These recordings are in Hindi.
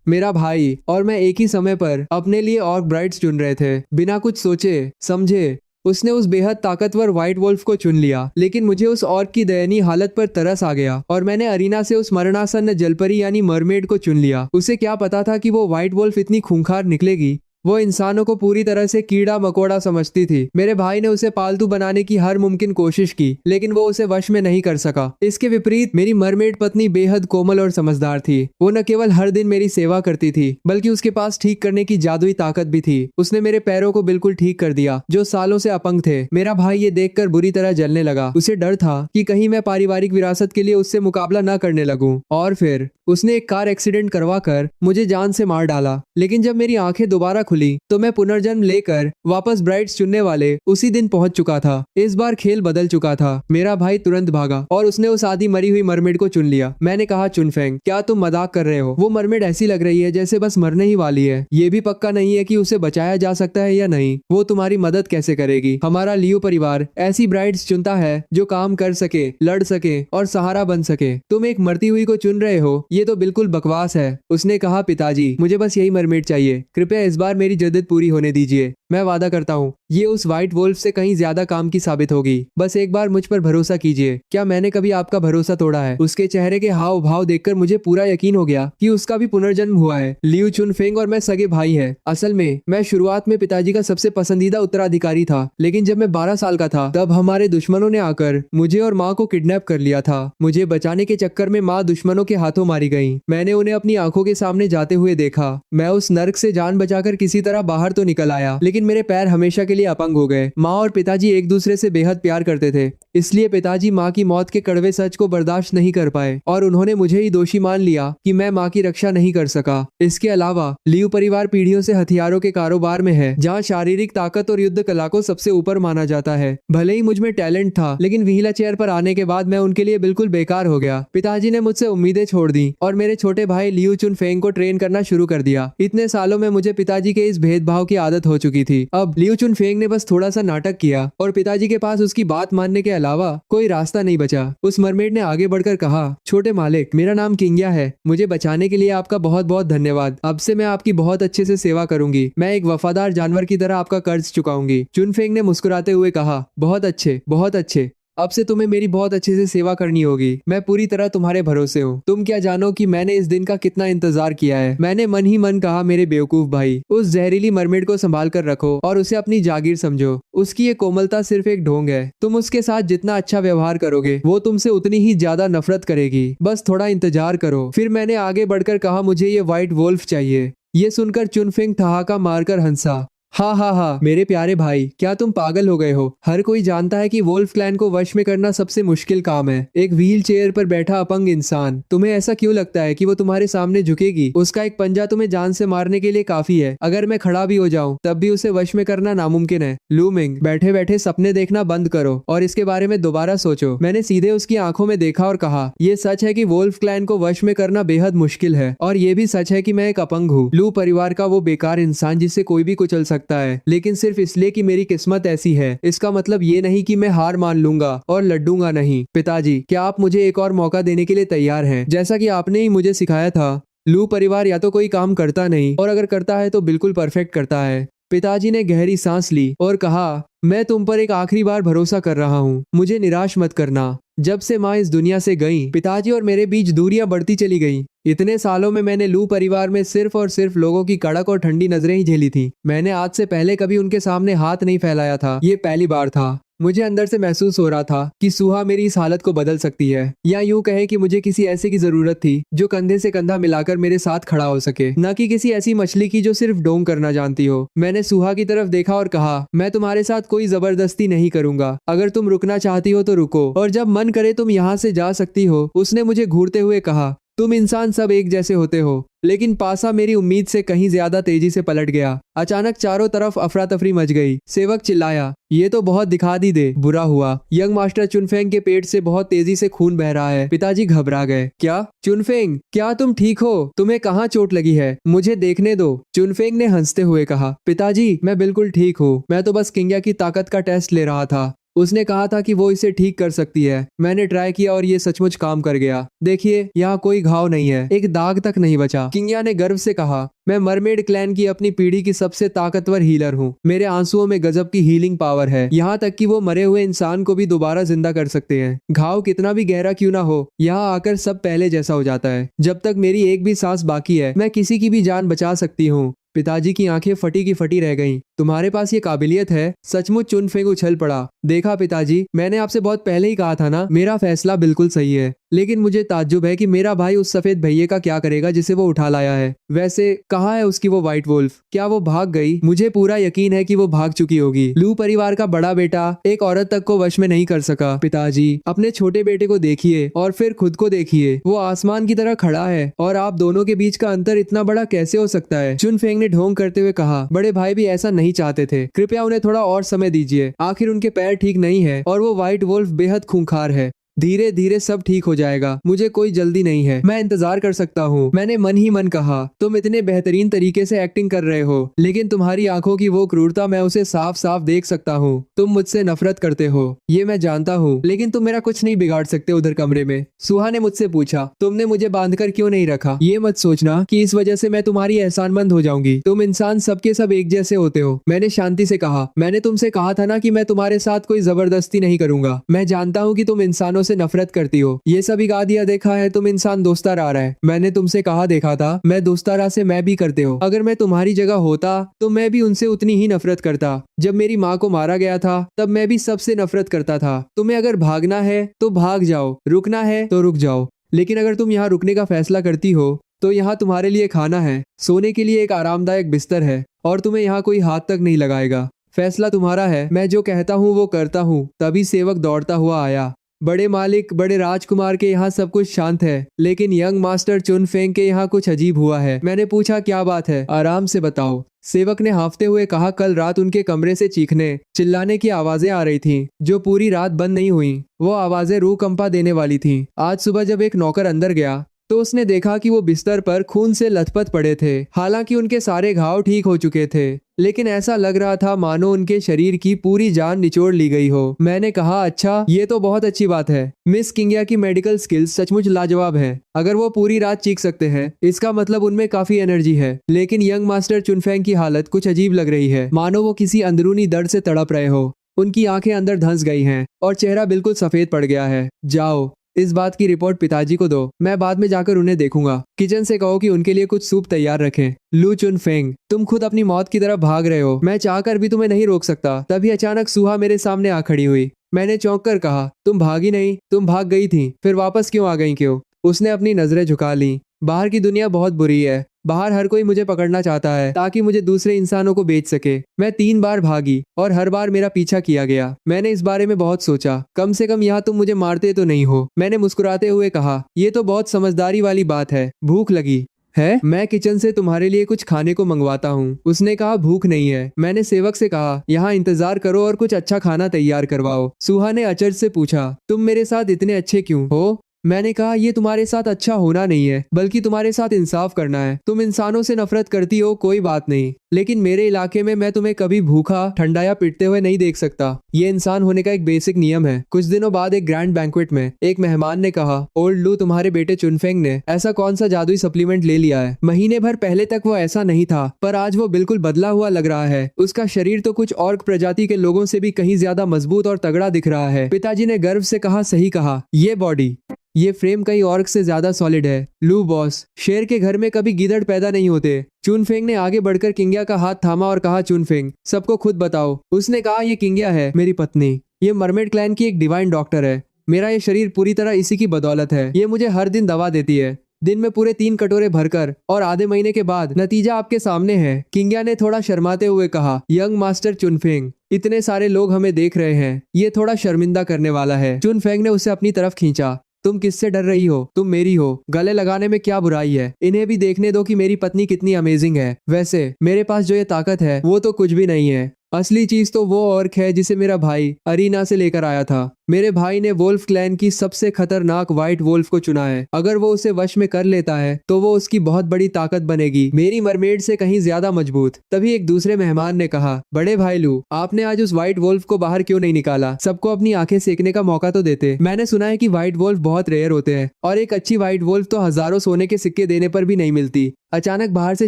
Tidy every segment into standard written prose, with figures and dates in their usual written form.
मेरा भाई और मैं एक ही समय पर अपने लिए ऑर्क ब्राइड्स चुन रहे थे। बिना कुछ सोचे समझे उसने उस बेहद ताकतवर व्हाइट वोल्फ को चुन लिया। लेकिन मुझे उस ऑर्क की दयनीय हालत पर तरस आ गया और मैंने अरीना से उस मरणासन्न जलपरी यानी मरमेड को चुन लिया। उसे क्या पता था कि वो व्हाइट वोल्फ इतनी खूंखार निकलेगी। वो इंसानों को पूरी तरह से कीड़ा मकोड़ा समझती थी। मेरे भाई ने उसे पालतू बनाने की हर मुमकिन कोशिश की, लेकिन वो उसे वश में नहीं कर सका। इसके विपरीत मेरी मरमेड पत्नी बेहद कोमल और समझदार थी। वो न केवल हर दिन मेरी सेवा करती थी, बल्कि उसके पास ठीक करने की जादुई ताकत भी थी। उसने मेरे पैरों को बिल्कुल ठीक कर दिया, जो सालों से अपंग थे। मेरा भाई ये देखकर बुरी तरह जलने लगा। उसे डर था कि कहीं मैं पारिवारिक विरासत के लिए उससे मुकाबला न करने लगूं। और फिर उसने एक कार एक्सीडेंट करवाकर मुझे जान से मार डाला। लेकिन जब मेरी आंखें दोबारा खुली तो मैं पुनर्जन्म लेकर वापस ब्राइड्स चुनने वाले उसी दिन पहुंच चुका था। इस बार खेल बदल चुका था। मेरा भाई तुरंत भागा और उसने उस आधी मरी हुई मरमेड को चुन लिया। मैंने कहा, चुनफेंग, क्या तुम मजाक कर रहे हो? वो मरमेड ऐसी लग रही है जैसे बस मरने ही वाली है। ये भी पक्का नहीं है कि उसे बचाया जा सकता है या नहीं। वो तुम्हारी मदद कैसे करेगी? हमारा लियो परिवार ऐसी ब्राइड्स चुनता है जो काम कर सके, लड़ सके और सहारा बन सके। तुम एक मरती हुई को चुन रहे हो, ये तो बिल्कुल बकवास है। उसने कहा, पिताजी, मुझे बस यही मरमेड चाहिए। कृपया इस बार मेरी जद्दत पूरी होने दीजिए। मैं वादा करता हूँ ये उस व्हाइट वोल्फ से कहीं ज्यादा काम की साबित होगी। बस एक बार मुझ पर भरोसा कीजिए। क्या मैंने कभी आपका भरोसा तोड़ा है? उसके चेहरे के हाव भाव देखकर मुझे पूरा यकीन हो गया कि उसका भी पुनर्जन्म हुआ है। लियू चुनफेंग और मैं सगे भाई हैं। असल में मैं शुरुआत में पिताजी का सबसे पसंदीदा उत्तराधिकारी था, लेकिन जब मैं 12 साल का था तब हमारे दुश्मनों ने आकर मुझे और माँ को किडनैप कर लिया था। मुझे बचाने के चक्कर में माँ दुश्मनों के हाथों मारी गई। मैंने उन्हें अपनी आंखों के सामने जाते हुए देखा। मैं उस नर्क से जान बचाकर किसी तरह बाहर तो निकल आया, लेकिन मेरे पैर हमेशा के लिए अपंग हो गए। माँ और पिताजी एक दूसरे से बेहद प्यार करते थे, इसलिए पिताजी माँ की मौत के कड़वे सच को बर्दाश्त नहीं कर पाए और उन्होंने मुझे ही दोषी मान लिया कि मैं माँ की रक्षा नहीं कर सका। इसके अलावा लियू परिवार पीढ़ियों से हथियारों के कारोबार में है, जहाँ शारीरिक ताकत और युद्ध कला को सबसे ऊपर माना जाता है। भले ही मुझ में टैलेंट था, लेकिन व्हीलर चेयर पर आने के बाद मैं उनके लिए बिल्कुल बेकार हो गया। पिताजी ने मुझसे उम्मीदें छोड़ दी और मेरे छोटे भाई लियू चुनफेंग को ट्रेन करना शुरू कर दिया। इतने सालों में मुझे पिताजी के इस भेदभाव की आदत हो चुकी थी। अब लियू चुनफेंग ने बस थोड़ा सा नाटक किया और पिताजी के पास उसकी बात मानने के अलावा कोई रास्ता नहीं बचा। उस मरमेड ने आगे बढ़कर कहा, छोटे मालिक, मेरा नाम किंग्या है। मुझे बचाने के लिए आपका बहुत बहुत धन्यवाद। अब से मैं आपकी बहुत अच्छे से सेवा करूंगी। मैं एक वफादार जानवर की तरह आपका कर्ज चुकाऊंगी। चुनफेंग ने मुस्कुराते हुए कहा, बहुत अच्छे, बहुत अच्छे। अब से तुम्हें मेरी बहुत अच्छे से सेवा करनी होगी। मैं पूरी तरह तुम्हारे भरोसे हूँ। तुम क्या जानो कि मैंने इस दिन का कितना इंतजार किया है। मैंने मन ही मन कहा, मेरे बेवकूफ भाई, उस जहरीली मरमेड को संभाल कर रखो और उसे अपनी जागीर समझो। उसकी ये कोमलता सिर्फ एक ढोंग है। तुम उसके साथ जितना अच्छा व्यवहार करोगे, वो तुमसे उतनी ही ज्यादा नफरत करेगी। बस थोड़ा इंतजार करो। फिर मैंने आगे बढ़कर कहा, मुझे ये व्हाइट वोल्फ चाहिए। ये सुनकर चुनफिंग ठहाका मारकर हंसा। हाँ हाँ हाँ, मेरे प्यारे भाई, क्या तुम पागल हो गए हो? हर कोई जानता है कि वोल्फ क्लैन को वश में करना सबसे मुश्किल काम है। एक व्हील चेयर पर बैठा अपंग इंसान। तुम्हें ऐसा क्यों लगता है कि वो तुम्हारे सामने झुकेगी? उसका एक पंजा तुम्हें जान से मारने के लिए काफी है। अगर मैं खड़ा भी हो जाऊं तब भी उसे वश में करना नामुमकिन है। लू मिंग, बैठे बैठे सपने देखना बंद करो और इसके बारे में दोबारा सोचो। मैंने सीधे उसकी आंखों में देखा और कहा, ये सच है कि वोल्फ क्लैन को वश में करना बेहद मुश्किल है, और ये भी सच है कि मैं एक अपंग हूँ। लू परिवार का वो बेकार इंसान जिससे कोई भी कुचल सकता है, लेकिन सिर्फ इसलिए कि मेरी किस्मत ऐसी है। इसका मतलब ये नहीं कि मैं हार मान लूंगा और लड्डूंगा नहीं। पिताजी, क्या आप मुझे एक और मौका देने के लिए तैयार हैं? जैसा कि आपने ही मुझे सिखाया था, लू परिवार या तो कोई काम करता नहीं, और अगर करता है तो बिल्कुल परफेक्ट करता है। पिताजी ने गहरी सांस ली और कहा, मैं तुम पर एक आखिरी बार भरोसा कर रहा हूँ। मुझे निराश मत करना। जब से माँ इस दुनिया से गई, पिताजी और मेरे बीच दूरियां बढ़ती चली गई। इतने सालों में मैंने लू परिवार में सिर्फ और सिर्फ लोगों की कड़क और ठंडी नजरें ही झेली थी। मैंने आज से पहले कभी उनके सामने हाथ नहीं फैलाया था। ये पहली बार था। मुझे अंदर से महसूस हो रहा था कि सुहा मेरी इस हालत को बदल सकती है, या यूं कहें कि मुझे किसी ऐसे की जरूरत थी जो कंधे से कंधा मिलाकर मेरे साथ खड़ा हो सके, न कि किसी ऐसी मछली की जो सिर्फ डोंग करना जानती हो। मैंने सुहा की तरफ देखा और कहा, मैं तुम्हारे साथ कोई जबरदस्ती नहीं करूंगा। अगर तुम रुकना चाहती हो तो रुको, और जब मन करे तुम यहाँ से जा सकती हो। उसने मुझे घूरते हुए कहा, तुम इंसान सब एक जैसे होते हो। लेकिन पासा मेरी उम्मीद से कहीं ज्यादा तेजी से पलट गया। अचानक चारों तरफ अफरा तफरी मच गई। सेवक चिल्लाया, ये तो बहुत दिखा दी दे। बुरा हुआ, यंग मास्टर चुनफेंग के पेट से बहुत तेजी से खून बह रहा है। पिताजी घबरा गए। क्या चुनफेंग, क्या तुम ठीक हो? तुम्हें कहाँ चोट लगी है? मुझे देखने दो। चुनफेंग ने हंसते हुए कहा, पिताजी, मैं बिल्कुल ठीक हूँ। मैं तो बस किंग्या की ताकत का टेस्ट ले रहा था। उसने कहा था कि वो इसे ठीक कर सकती है। मैंने ट्राई किया और ये सचमुच काम कर गया। देखिए, यहाँ कोई घाव नहीं है, एक दाग तक नहीं बचा। किंग्या ने गर्व से कहा, मैं मरमेड क्लैन की अपनी पीढ़ी की सबसे ताकतवर हीलर हूँ। मेरे आंसुओं में गजब की हीलिंग पावर है, यहाँ तक कि वो मरे हुए इंसान को भी दोबारा जिंदा कर सकते हैं। घाव कितना भी गहरा क्यों ना हो, यहाँ आकर सब पहले जैसा हो जाता है। जब तक मेरी एक भी सांस बाकी है, मैं किसी की भी जान बचा सकती हूँ। पिताजी की आंखें फटी की फटी रह गईं। तुम्हारे पास ये काबिलियत है? सचमुच चुनफेंग उछल पड़ा। देखा पिताजी, मैंने आपसे बहुत पहले ही कहा था ना, मेरा फैसला बिल्कुल सही है। लेकिन मुझे ताज्जुब है कि मेरा भाई उस सफेद भैये का क्या करेगा जिसे वो उठा लाया है। वैसे कहाँ है उसकी वो व्हाइट वुल्फ? क्या वो भाग गई? मुझे पूरा यकीन है कि वो भाग चुकी होगी। लू परिवार का बड़ा बेटा एक औरत तक को वश में नहीं कर सका। पिताजी, अपने छोटे बेटे को देखिए और फिर खुद को देखिए। वो आसमान की तरह खड़ा है और आप दोनों के बीच का अंतर इतना बड़ा कैसे हो सकता है? चुनफेंग ने ढोंग करते हुए कहा, बड़े भाई भी ऐसा नहीं चाहते थे। कृपया उन्हें थोड़ा और समय दीजिए। आखिर उनके पैर ठीक नहीं है और वो व्हाइट वुल्फ बेहद खूंखार है। धीरे धीरे सब ठीक हो जाएगा। मुझे कोई जल्दी नहीं है, मैं इंतजार कर सकता हूँ। मैंने मन ही मन कहा, तुम इतने बेहतरीन तरीके से एक्टिंग कर रहे हो, लेकिन तुम्हारी आंखों की वो क्रूरता, मैं उसे साफ साफ देख सकता हूँ। तुम मुझसे नफरत करते हो, ये मैं जानता हूँ, लेकिन तुम मेरा कुछ नहीं बिगाड़ सकते। उधर कमरे में सुहा ने मुझसे पूछा, तुमने मुझे बांधकर क्यों नहीं रखा? ये मत सोचना कि इस वजह से मैं तुम्हारी एहसानमंद हो जाऊंगी। तुम इंसान सबके सब एक जैसे होते हो। मैंने शांति से कहा, मैंने तुमसे कहा था ना कि मैं तुम्हारे साथ कोई जबरदस्ती नहीं करूंगा। मैं जानता हूँ कि तुम इंसानों से नफरत करती हो। ये सभी गा दिया देखा है, तुम इंसान दोस्तारा रहा है। मैंने तुमसे कहा देखा था, मैं दोस्तारा से मैं भी करते हो। अगर मैं तुम्हारी जगह होता तो मैं भी उनसे उतनी ही नफरत करता। जब मेरी माँ को मारा गया था तब मैं भी सबसे नफरत करता था। तुम्हें अगर भागना है तो भाग जाओ, रुकना है तो रुक जाओ, लेकिन अगर तुम यहाँ रुकने का फैसला करती हो तो यहाँ तुम्हारे लिए खाना है, सोने के लिए एक आरामदायक बिस्तर है और तुम्हें यहाँ कोई हाथ तक नहीं लगाएगा। फैसला तुम्हारा है। मैं जो कहता हूँ वो करता हूँ। तभी सेवक दौड़ता हुआ आया। बड़े मालिक, बड़े राजकुमार के यहाँ सब कुछ शांत है, लेकिन यंग मास्टर चुनफेंग के यहाँ कुछ अजीब हुआ है। मैंने पूछा, क्या बात है? आराम से बताओ। सेवक ने हांफते हुए कहा, कल रात उनके कमरे से चीखने चिल्लाने की आवाजें आ रही थीं, जो पूरी रात बंद नहीं हुई। वो आवाजें रूह कंपा देने वाली थीं। आज सुबह जब एक नौकर अंदर गया तो उसने देखा कि वो बिस्तर पर खून से लथपथ पड़े थे। हालांकि उनके सारे घाव ठीक हो चुके थे, लेकिन ऐसा लग रहा था मानो उनके शरीर की पूरी जान निचोड़ ली गई हो। मैंने कहा, अच्छा, ये तो बहुत अच्छी बात है। मिस किंग्या की मेडिकल स्किल्स सचमुच लाजवाब है। अगर वो पूरी रात चीख सकते हैं, इसका मतलब उनमें काफी एनर्जी है। लेकिन यंग मास्टर चुनफेंग की हालत कुछ अजीब लग रही है, मानो वो किसी अंदरूनी दर्द से तड़प रहे हो। उनकी आंखें अंदर धंस गई हैं और चेहरा बिल्कुल सफेद पड़ गया है। जाओ, इस बात की रिपोर्ट पिताजी को दो। मैं बाद में जाकर उन्हें देखूंगा। किचन से कहो कि उनके लिए कुछ सूप तैयार रखें। लू चुनफेंग, तुम खुद अपनी मौत की तरफ भाग रहे हो। मैं चाहकर भी तुम्हें नहीं रोक सकता। तभी अचानक सुहा मेरे सामने आ खड़ी हुई। मैंने चौंक कर कहा, तुम भागी नहीं, तुम भाग गई थी, फिर वापस क्यों आ गई? क्यों? उसने अपनी नजरें झुका ली। बाहर की दुनिया बहुत बुरी है। बाहर हर कोई मुझे पकड़ना चाहता है ताकि मुझे दूसरे इंसानों को बेच सके। मैं 3 बार भागी और हर बार मेरा पीछा किया गया। मैंने इस बारे में बहुत सोचा। कम से कम यहाँ तुम मुझे मारते तो नहीं हो। मैंने मुस्कुराते हुए कहा, ये तो बहुत समझदारी वाली बात है। भूख लगी है? मैं किचन से तुम्हारे लिए कुछ खाने को मंगवाता हूँ। उसने कहा, भूख नहीं है। मैंने सेवक से कहा, यहाँ इंतजार करो और कुछ अच्छा खाना तैयार करवाओ। सुहा ने अचरज से पूछा, तुम मेरे साथ इतने अच्छे क्यों हो? मैंने कहा, ये तुम्हारे साथ अच्छा होना नहीं है, बल्कि तुम्हारे साथ इंसाफ करना है। तुम इंसानों से नफरत करती हो, कोई बात नहीं, लेकिन मेरे इलाके में मैं तुम्हें कभी भूखा, ठंडा या पिटते हुए नहीं देख सकता। ये इंसान होने का एक बेसिक नियम है। कुछ दिनों बाद एक ग्रैंड बैंक्वेट में एक मेहमान ने कहा, ओल्ड लू, तुम्हारे बेटे चुनफेंग ने ऐसा कौन सा जादुई सप्लीमेंट ले लिया है? महीने भर पहले तक वो ऐसा नहीं था, पर आज वो बिल्कुल बदला हुआ लग रहा है। उसका शरीर तो कुछ ऑर्क प्रजाति के लोगों से भी कहीं ज्यादा मजबूत और तगड़ा दिख रहा है। पिताजी ने गर्व से कहा, सही कहा, ये बॉडी, ये फ्रेम कई ऑर्क से ज्यादा सॉलिड है। लू बॉस, शेर के घर में कभी गीदड़ पैदा नहीं होते। चुनफेंग ने आगे बढ़कर किंग्या का हाथ थामा और कहा, चुनफेंग, सबको खुद बताओ। उसने कहा, ये किंग्या है, मेरी पत्नी। ये मरमेड क्लैन की एक डिवाइन डॉक्टर है। मेरा ये शरीर पूरी तरह इसी की बदौलत है। ये मुझे हर दिन दवा देती है, दिन में पूरे 3 कटोरे भरकर, और आधे महीने के बाद नतीजा आपके सामने है। किंग्या ने थोड़ा शर्माते हुए कहा, यंग मास्टर चुनफेंग, इतने सारे लोग हमें देख रहे हैं, ये थोड़ा शर्मिंदा करने वाला है। चुनफेंग ने उसे अपनी तरफ खींचा। तुम किससे डर रही हो? तुम मेरी हो। गले लगाने में क्या बुराई है? इन्हें भी देखने दो कि मेरी पत्नी कितनी अमेजिंग है। वैसे मेरे पास जो ये ताकत है वो तो कुछ भी नहीं है। असली चीज तो वो ऑर्क है जिसे मेरा भाई अरीना से लेकर आया था। मेरे भाई ने वोल्फ क्लैन की सबसे खतरनाक व्हाइट वोल्फ को चुना है। अगर वो उसे वश में कर लेता है तो वो उसकी बहुत बड़ी ताकत बनेगी, मेरी मरमेड से कहीं ज्यादा मजबूत। तभी एक दूसरे मेहमान ने कहा, बड़े भाई लू, आपने आज उस व्हाइट वोल्फ को बाहर क्यों नहीं निकाला? सबको अपनी आंखें सेकने का मौका तो देते। मैंने सुना है कि व्हाइट वोल्फ बहुत रेयर होते हैं और एक अच्छी व्हाइट वोल्फ तो हजारों सोने के सिक्के देने पर भी नहीं मिलती। अचानक बाहर से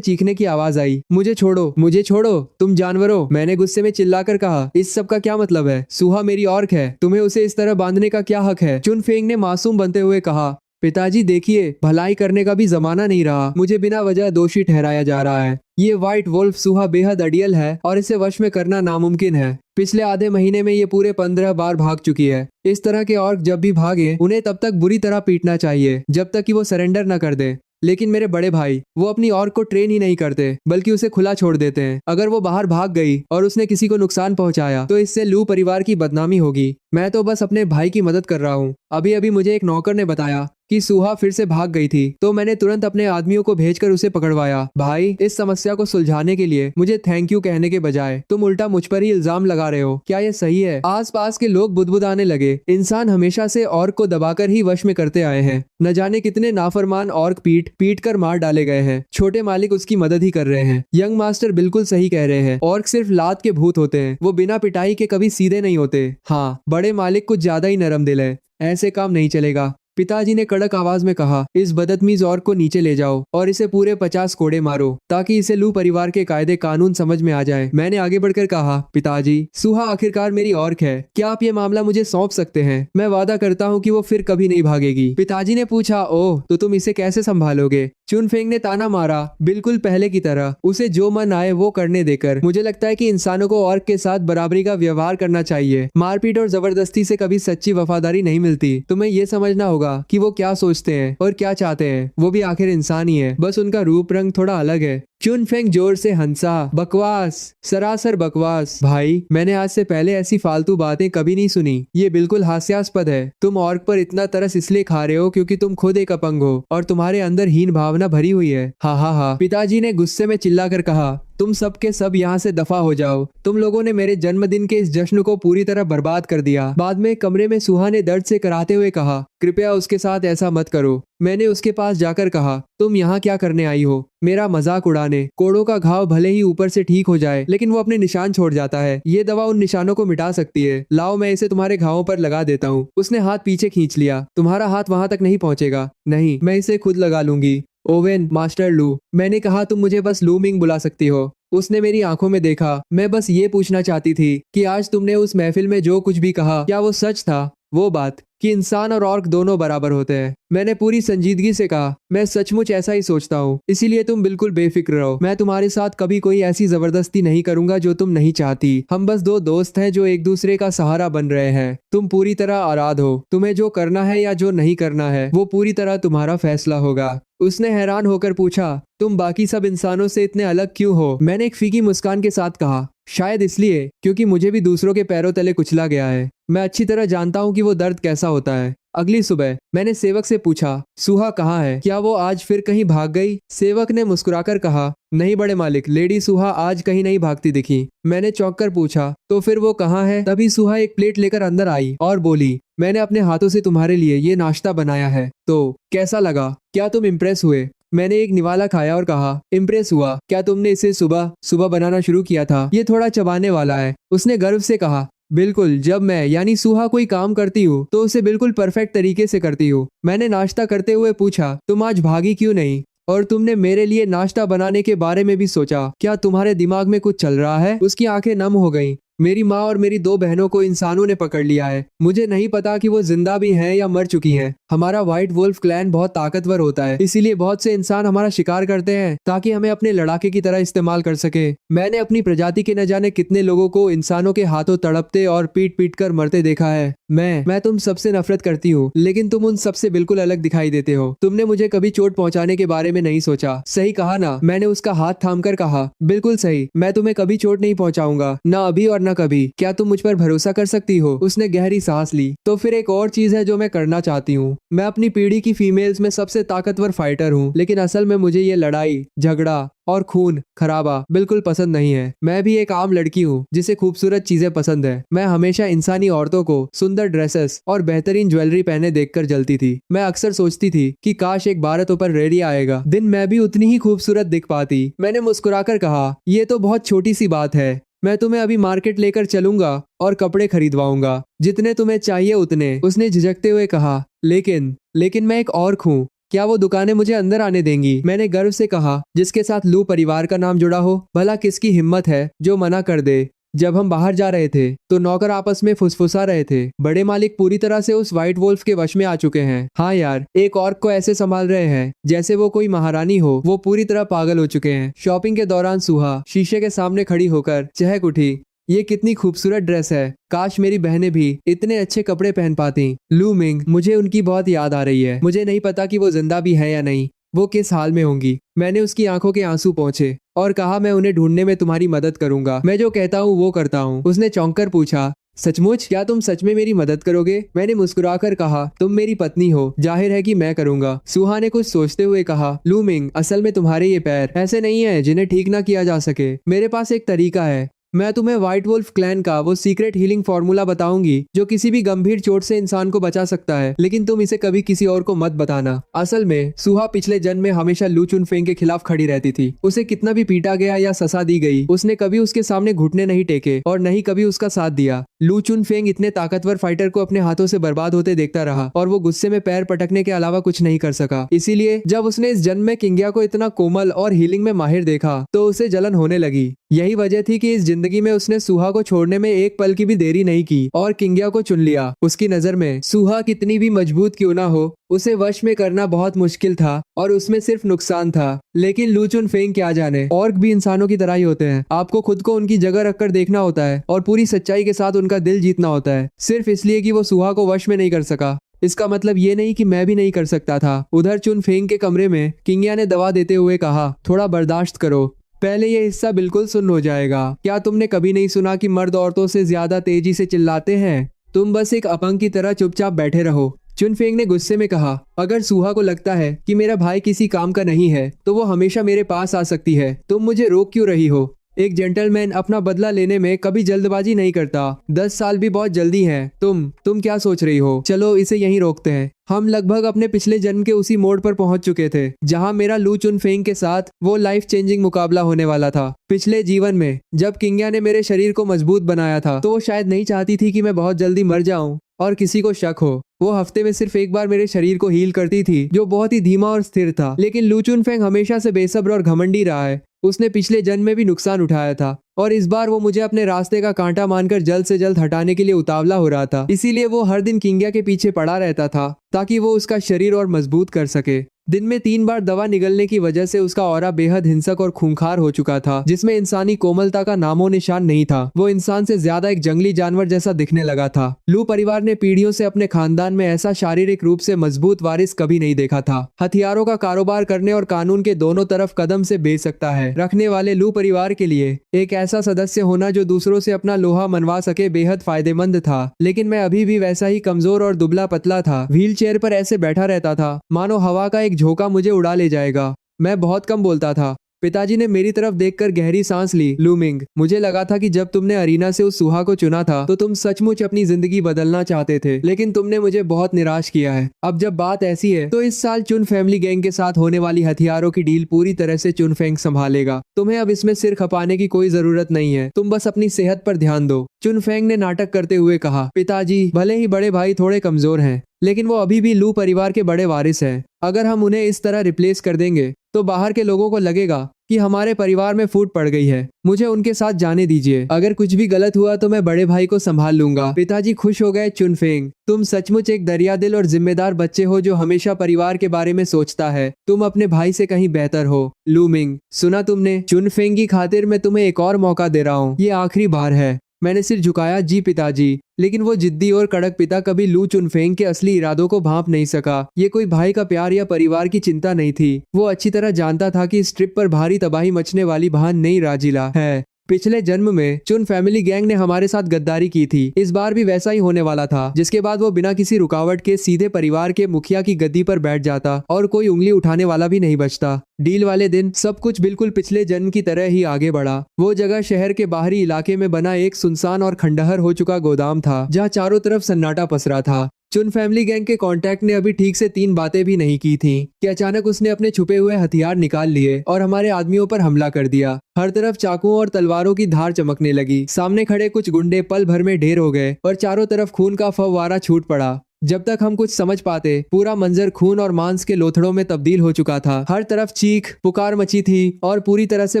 चीखने की आवाज आई, मुझे छोड़ो, मुझे छोड़ो, तुम जानवरों! मैंने गुस्से में चिल्लाकर कहा, इस सब का क्या मतलब है? सुहा मेरी ऑर्क है, तुम्हें उसे इस तरह बांधने का क्या हक है? चुनफेंग ने मासूम बनते हुए कहा, पिताजी देखिए, भलाई करने का भी जमाना नहीं रहा, मुझे बिना वजह दोषी ठहराया जा रहा है। ये व्हाइट वोल्फ सुहा बेहद अड़ियल है और इसे वश में करना नामुमकिन है। पिछले आधे महीने में ये पूरे 15 बार भाग चुकी है। इस तरह के ऑर्क जब भी भागे उन्हें तब तक बुरी तरह पीटना चाहिए जब तक कि वो सरेंडर न कर दे। लेकिन मेरे बड़े भाई, वो अपनी ऑर्क को ट्रेन ही नहीं करते बल्कि उसे खुला छोड़ देते हैं। अगर वो बाहर भाग गई और उसने किसी को नुकसान पहुंचाया तो इससे लू परिवार की बदनामी होगी। मैं तो बस अपने भाई की मदद कर रहा हूँ। अभी अभी मुझे एक नौकर ने बताया कि सुहा फिर से भाग गई थी, तो मैंने तुरंत अपने आदमियों को भेजकर उसे पकड़वाया। भाई, इस समस्या को सुलझाने के लिए मुझे थैंक यू कहने के बजाय तुम उल्टा मुझ पर ही इल्जाम लगा रहे हो। क्या ये सही है? आसपास के लोग बुदबुदाने लगे। इंसान हमेशा से ऑर्क को दबाकर ही वश में करते आए हैं। न जाने कितने नाफरमान ऑर्क पीट पीट कर मार डाले गए हैं। छोटे मालिक उसकी मदद ही कर रहे हैं। यंग मास्टर बिल्कुल सही कह रहे हैं। ऑर्क सिर्फ लात के भूत होते हैं, वो बिना पिटाई के कभी सीधे नहीं होते। हाँ, बड़े मालिक कुछ ज्यादा ही नरम दिल है, ऐसे काम नहीं चलेगा। पिताजी ने कड़क आवाज में कहा, इस बदतमीज ऑर्क को नीचे ले जाओ और इसे पूरे 50 कोड़े मारो ताकि इसे लू परिवार के कायदे कानून समझ में आ जाए। मैंने आगे बढ़कर कहा, पिताजी, सुहा आखिरकार मेरी ऑर्क है, क्या आप ये मामला मुझे सौंप सकते हैं? मैं वादा करता हूँ कि वो फिर कभी नहीं भागेगी। पिताजी ने पूछा, ओह, तो तुम इसे कैसे संभालोगे? चुनफेंग ने ताना मारा, बिल्कुल पहले की तरह, उसे जो मन आए वो करने देकर। मुझे लगता है कि इंसानों को ऑर्क के साथ बराबरी का व्यवहार करना चाहिए। मारपीट और जबरदस्ती से कभी सच्ची वफादारी नहीं मिलती। तुम्हें ये समझना होगा कि वो क्या सोचते हैं और क्या चाहते हैं। वो भी आखिर इंसान ही है, बस उनका रूप रंग थोड़ा अलग है। चुनफेंग जोर से हंसा, बकवास, सरासर बकवास। भाई, मैंने आज से पहले ऐसी फालतू बातें कभी नहीं सुनी। ये बिल्कुल हास्यास्पद है। तुम ऑर्क पर इतना तरस इसलिए खा रहे हो क्योंकि तुम खुद एक अपंग हो और तुम्हारे अंदर हीन भावना भरी हुई है। हा हा हा। पिताजी ने गुस्से में चिल्लाकर कहा, तुम सब के सब यहाँ से दफा हो जाओ। तुम लोगों ने मेरे जन्मदिन के इस जश्न को पूरी तरह बर्बाद कर दिया। बाद में कमरे में सुहा ने दर्द से कराते हुए कहा, कृपया उसके साथ ऐसा मत करो। मैंने उसके पास जाकर कहा, तुम यहाँ क्या करने आई हो? मेरा मजाक उड़ाने? कोड़ों का घाव भले ही ऊपर से ठीक हो जाए लेकिन वो अपने निशान छोड़ जाता है। ये दवा उन निशानों को मिटा सकती है। लाओ, मैं इसे तुम्हारे घावों पर लगा देता हूँ। उसने हाथ पीछे खींच लिया। तुम्हारा हाथ वहां तक नहीं पहुंचेगा। नहीं, मैं इसे खुद लगा लूंगी। ओवेन, मास्टर लू, मैंने कहा तुम मुझे बस लू मिंग बुला सकती हो। उसने मेरी आंखों में देखा। मैं बस ये पूछना चाहती थी कि आज तुमने उस महफिल में जो कुछ भी कहा, क्या वो सच था? वो बात कि इंसान और ऑर्क दोनों बराबर होते हैं। मैंने पूरी संजीदगी से कहा, मैं सचमुच ऐसा ही सोचता हूँ। इसीलिए तुम बिल्कुल बेफिक्र रहो। मैं तुम्हारे साथ कभी कोई ऐसी जबरदस्ती नहीं करूंगा जो तुम नहीं चाहती। हम बस दो दोस्त हैं जो एक दूसरे का सहारा बन रहे हैं। तुम पूरी तरह आजाद हो। तुम्हें जो करना है या जो नहीं करना है वो पूरी तरह तुम्हारा फैसला होगा। उसने हैरान होकर पूछा, तुम बाकी सब इंसानों से इतने अलग क्यों हो? मैंने एक फीकी मुस्कान के साथ कहा, शायद इसलिए क्योंकि मुझे भी दूसरों के पैरों तले कुचला गया है। मैं अच्छी तरह जानता हूँ कि वो दर्द कैसा होता है। अगली सुबह मैंने सेवक से पूछा, सुहा कहाँ है? क्या वो आज फिर कहीं भाग गई? सेवक ने मुस्कुराकर कहा, नहीं बड़े मालिक, लेडी सुहा आज कहीं नहीं भागती दिखी। मैंने चौंक कर पूछा, तो फिर वो कहाँ है? तभी सुहा एक प्लेट लेकर अंदर आई और बोली, मैंने अपने हाथों से तुम्हारे लिए ये नाश्ता बनाया है, तो कैसा लगा? क्या तुम इम्प्रेस हुए? मैंने एक निवाला खाया और कहा, इम्प्रेस हुआ? क्या तुमने इसे सुबह सुबह बनाना शुरू किया था? ये थोड़ा चबाने वाला है। उसने गर्व से कहा, बिल्कुल, जब मैं यानी सुहा कोई काम करती हूँ तो उसे बिल्कुल परफेक्ट तरीके से करती हूँ। मैंने नाश्ता करते हुए पूछा, तुम आज भागी क्यों नहीं? और तुमने मेरे लिए नाश्ता बनाने के बारे में भी सोचा? क्या तुम्हारे दिमाग में कुछ चल रहा है? उसकी आंखें नम हो गईं। मेरी माँ और मेरी 2 बहनों को इंसानों ने पकड़ लिया है। मुझे नहीं पता कि वो जिंदा भी हैं या मर चुकी हैं। हमारा व्हाइट वुल्फ क्लैन बहुत ताकतवर होता है, इसीलिए बहुत से इंसान हमारा शिकार करते हैं ताकि हमें अपने लड़ाके की तरह इस्तेमाल कर सके। मैंने अपनी प्रजाति के न जाने कितने लोगों को इंसानों के हाथों तड़पते और पीट पीट कर मरते देखा है। मैं तुम सबसे नफरत करती हूँ, लेकिन तुम उन सबसे बिल्कुल अलग दिखाई देते हो। तुमने मुझे कभी चोट पहुँचाने के बारे में नहीं सोचा। सही कहा ना? मैंने उसका हाथ थाम कर कहा, बिल्कुल सही, मैं तुम्हें कभी चोट नहीं पहुँचाऊंगा, ना अभी और न कभी। क्या तुम मुझ पर भरोसा कर सकती हो? उसने गहरी सांस ली। तो फिर एक और चीज है जो मैं करना चाहती हूँ। मैं अपनी पीढ़ी की फीमेल्स में सबसे ताकतवर फाइटर हूँ, लेकिन असल में मुझे ये लड़ाई, झगड़ा और खून खराबा बिल्कुल पसंद नहीं है। मैं भी एक आम लड़की हूँ जिसे खूबसूरत चीजें पसंद है। मैं हमेशा इंसानी औरतों को सुंदर ड्रेसेस और बेहतरीन ज्वेलरी पहने देखकर जलती थी। मैं अक्सर सोचती थी कि काश एक भारत ऊपर रेडियो आएगा, दिन मैं भी उतनी ही खूबसूरत दिख पाती। मैंने मुस्कुराकर कहा, ये तो बहुत छोटी सी बात है। मैं तुम्हें अभी मार्केट लेकर चलूंगा और कपड़े खरीदवाऊंगा, जितने तुम्हें चाहिए उतने। उसने झिझकते हुए कहा, लेकिन मैं एक औरत हूँ, क्या वो दुकानें मुझे अंदर आने देंगी? मैंने गर्व से कहा, जिसके साथ लू परिवार का नाम जुड़ा हो। भला किसकी हिम्मत है जो मना कर दे? जब हम बाहर जा रहे थे तो नौकर आपस में फुसफुसा रहे थे। बड़े मालिक पूरी तरह से उस व्हाइट वोल्फ के वश में आ चुके हैं। हाँ यार, एक औरत को ऐसे संभाल रहे हैं जैसे वो कोई महारानी हो। वो पूरी तरह पागल हो चुके हैं। शॉपिंग के दौरान सुहा शीशे के सामने खड़ी होकर चहक उठी, ये कितनी खूबसूरत ड्रेस है, काश मेरी बहनें भी इतने अच्छे कपड़े पहन पाती। लू मिंग, मुझे उनकी बहुत याद आ रही है। मुझे नहीं पता कि वो जिंदा भी है या नहीं, वो किस हाल में होंगी। मैंने उसकी आंखों के आंसू पोंछे और कहा, मैं उन्हें ढूंढने में तुम्हारी मदद करूंगा। मैं जो कहता हूँ वो करता हूँ। उसने चौंक कर पूछा, सचमुच? क्या तुम सच में मेरी मदद करोगे? मैंने मुस्कुराकर कहा, तुम मेरी पत्नी हो, जाहिर है कि मैं करूंगा। सुहा ने कुछ सोचते हुए कहा, लू मिंग, असल में तुम्हारे ये पैर ऐसे नहीं है जिन्हें ठीक ना किया जा सके। मेरे पास एक तरीका है। मैं तुम्हें व्हाइट वुल्फ क्लैन का वो सीक्रेट हीलिंग फॉर्मूला बताऊंगी जो किसी भी गंभीर चोट से इंसान को बचा सकता है, लेकिन तुम इसे कभी किसी और को मत बताना। असल में सुहा पिछले जन्म में हमेशा लू चुनफेंग के खिलाफ खड़ी रहती थी। उसे कितना भी पीटा गया या सजा दी गई, उसने कभी उसके सामने घुटने नहीं टेके और नहीं कभी उसका साथ दिया। लू चुनफेंग इतने ताकतवर फाइटर को अपने हाथों से बर्बाद होते देखता रहा और वो गुस्से में पैर पटकने के अलावा कुछ नहीं कर सका। इसीलिए जब उसने इस जन्म में किंगिया को इतना कोमल और हीलिंग में माहिर देखा तो उसे जलन होने लगी। यही वजह थी कि इस जिंदगी में उसने सुहा को छोड़ने में एक पल की भी देरी नहीं की और किंगिया को चुन लिया। उसकी नजर में सुहा कितनी भी मजबूत क्यों ना हो, उसे वश में करना बहुत मुश्किल था और उसमें सिर्फ नुकसान था। लेकिन लू चुनफेंग क्या जाने, ऑर्क भी इंसानों की तरह ही होते हैं। आपको खुद को उनकी जगह रखकर देखना होता है और पूरी सच्चाई के साथ उनका दिल जीतना होता है, सिर्फ इसलिए कि वो सुहा को वश में नहीं कर सका। इसका मतलब ये नहीं कि मैं भी नहीं कर सकता था। उधर चुनफेंग के कमरे में किंगिया ने दवा देते हुए कहा, थोड़ा बर्दाश्त करो, पहले ये हिस्सा बिल्कुल सुन्न हो जाएगा। क्या तुमने कभी नहीं सुना कि मर्द औरतों से ज्यादा तेजी से चिल्लाते हैं? तुम बस एक अपंग की तरह चुपचाप बैठे रहो। चुनफेंग ने गुस्से में कहा, अगर सुहा को लगता है कि मेरा भाई किसी काम का नहीं है तो वो हमेशा मेरे पास आ सकती है। तुम मुझे रोक क्यों रही हो? एक जेंटलमैन अपना बदला लेने में कभी जल्दबाजी नहीं करता। 10 साल भी बहुत जल्दी है। तुम क्या सोच रही हो? चलो इसे यहीं रोकते हैं। हम लगभग अपने पिछले जन्म के उसी मोड़ पर पहुंच चुके थे जहां मेरा लू चुनफेंग के साथ वो लाइफ चेंजिंग मुकाबला होने वाला था। पिछले जीवन में जब किंगिया ने मेरे शरीर को मजबूत बनाया था तो वो शायद नहीं चाहती थी कि मैं बहुत जल्दी मर जाऊं और किसी को शक हो। वो हफ्ते में सिर्फ एक बार मेरे शरीर को हील करती थी, जो बहुत ही धीमा और स्थिर था। लेकिन लू चुनफेंग हमेशा से बेसब्र और घमंडी रहा है। उसने पिछले जन्म में भी नुकसान उठाया था और इस बार वो मुझे अपने रास्ते का कांटा मानकर जल्द से जल्द हटाने के लिए उतावला हो रहा था। इसीलिए वो हर दिन किंगिया के पीछे पड़ा रहता था ताकि वो उसका शरीर और मजबूत कर सके। दिन में 3 बार दवा निगलने की वजह से उसका ऑरा बेहद हिंसक और खूंखार हो चुका था, जिसमें इंसानी कोमलता का नामो निशान नहीं था। वो इंसान से ज्यादा एक जंगली जानवर जैसा दिखने लगा था। लू परिवार ने पीढ़ियों से अपने खानदान में ऐसा शारीरिक रूप से मजबूत वारिस कभी नहीं देखा था। हथियारों का कारोबार करने और कानून के दोनों तरफ कदम से बेच सकता है रखने वाले लू परिवार के लिए एक ऐसा सदस्य होना जो दूसरों से अपना लोहा मनवा सके बेहद फायदेमंद था। लेकिन मैं अभी भी वैसा ही कमजोर और दुबला पतला था। व्हील चेयर पर ऐसे बैठा रहता था मानो हवा का एक झोंका मुझे उड़ा ले जाएगा। मैं बहुत कम बोलता था। पिताजी ने मेरी तरफ देखकर गहरी सांस ली। लू मिंग, मुझे लगा था कि जब तुमने अरीना से उस सुहा को चुना था तो तुम सचमुच अपनी जिंदगी बदलना चाहते थे, लेकिन तुमने मुझे बहुत निराश किया है। अब जब बात ऐसी है तो इस साल चुन फैमिली गैंग के साथ होने वाली हथियारों की डील पूरी तरह से चुनफेंग संभालेगा। तुम्हें अब इसमें सिर खपाने की कोई जरूरत नहीं है। तुम बस अपनी सेहत पर ध्यान दो। चुनफेंग ने नाटक करते हुए कहा, पिताजी, भले ही बड़े भाई थोड़े कमजोर हैं, लेकिन वो अभी भी लू परिवार के बड़े वारिस हैं। अगर हम उन्हें इस तरह रिप्लेस कर देंगे तो बाहर के लोगों को लगेगा कि हमारे परिवार में फूट पड़ गई है। मुझे उनके साथ जाने दीजिए। अगर कुछ भी गलत हुआ तो मैं बड़े भाई को संभाल लूंगा। पिताजी खुश हो गए। चुनफेंग, तुम सचमुच एक दरियादिल और जिम्मेदार बच्चे हो जो हमेशा परिवार के बारे में सोचता है। तुम अपने भाई से कहीं बेहतर हो। लू मिंग, सुना तुमने? चुनफेंग की खातिर मैं तुम्हें एक और मौका दे रहा हूँ। ये आखिरी बार है। मैंने सिर झुकाया। जी पिताजी। लेकिन वो जिद्दी और कड़क पिता कभी लू चुनफेंग के असली इरादों को भांप नहीं सका। ये कोई भाई का प्यार या परिवार की चिंता नहीं थी। वो अच्छी तरह जानता था कि इस ट्रिप पर भारी तबाही मचने वाली बहान नहीं राजीला है। पिछले जन्म में चुन फैमिली गैंग ने हमारे साथ गद्दारी की थी, इस बार भी वैसा ही होने वाला था, जिसके बाद वो बिना किसी रुकावट के सीधे परिवार के मुखिया की गद्दी पर बैठ जाता और कोई उंगली उठाने वाला भी नहीं बचता। डील वाले दिन सब कुछ बिल्कुल पिछले जन्म की तरह ही आगे बढ़ा। वो जगह शहर के बाहरी इलाके में बना एक सुनसान और खंडहर हो चुका गोदाम था, जहाँ चारों तरफ सन्नाटा पसरा था। चुन फैमिली गैंग के कांटेक्ट ने अभी ठीक से 3 बातें भी नहीं की थी कि अचानक उसने अपने छुपे हुए हथियार निकाल लिए और हमारे आदमियों पर हमला कर दिया। हर तरफ चाकुओं और तलवारों की धार चमकने लगी। सामने खड़े कुछ गुंडे पल भर में ढेर हो गए और चारों तरफ खून का फव्वारा छूट पड़ा। जब तक हम कुछ समझ पाते, पूरा मंजर खून और मांस के लोथड़ों में तब्दील हो चुका था। हर तरफ चीख पुकार मची थी और पूरी तरह से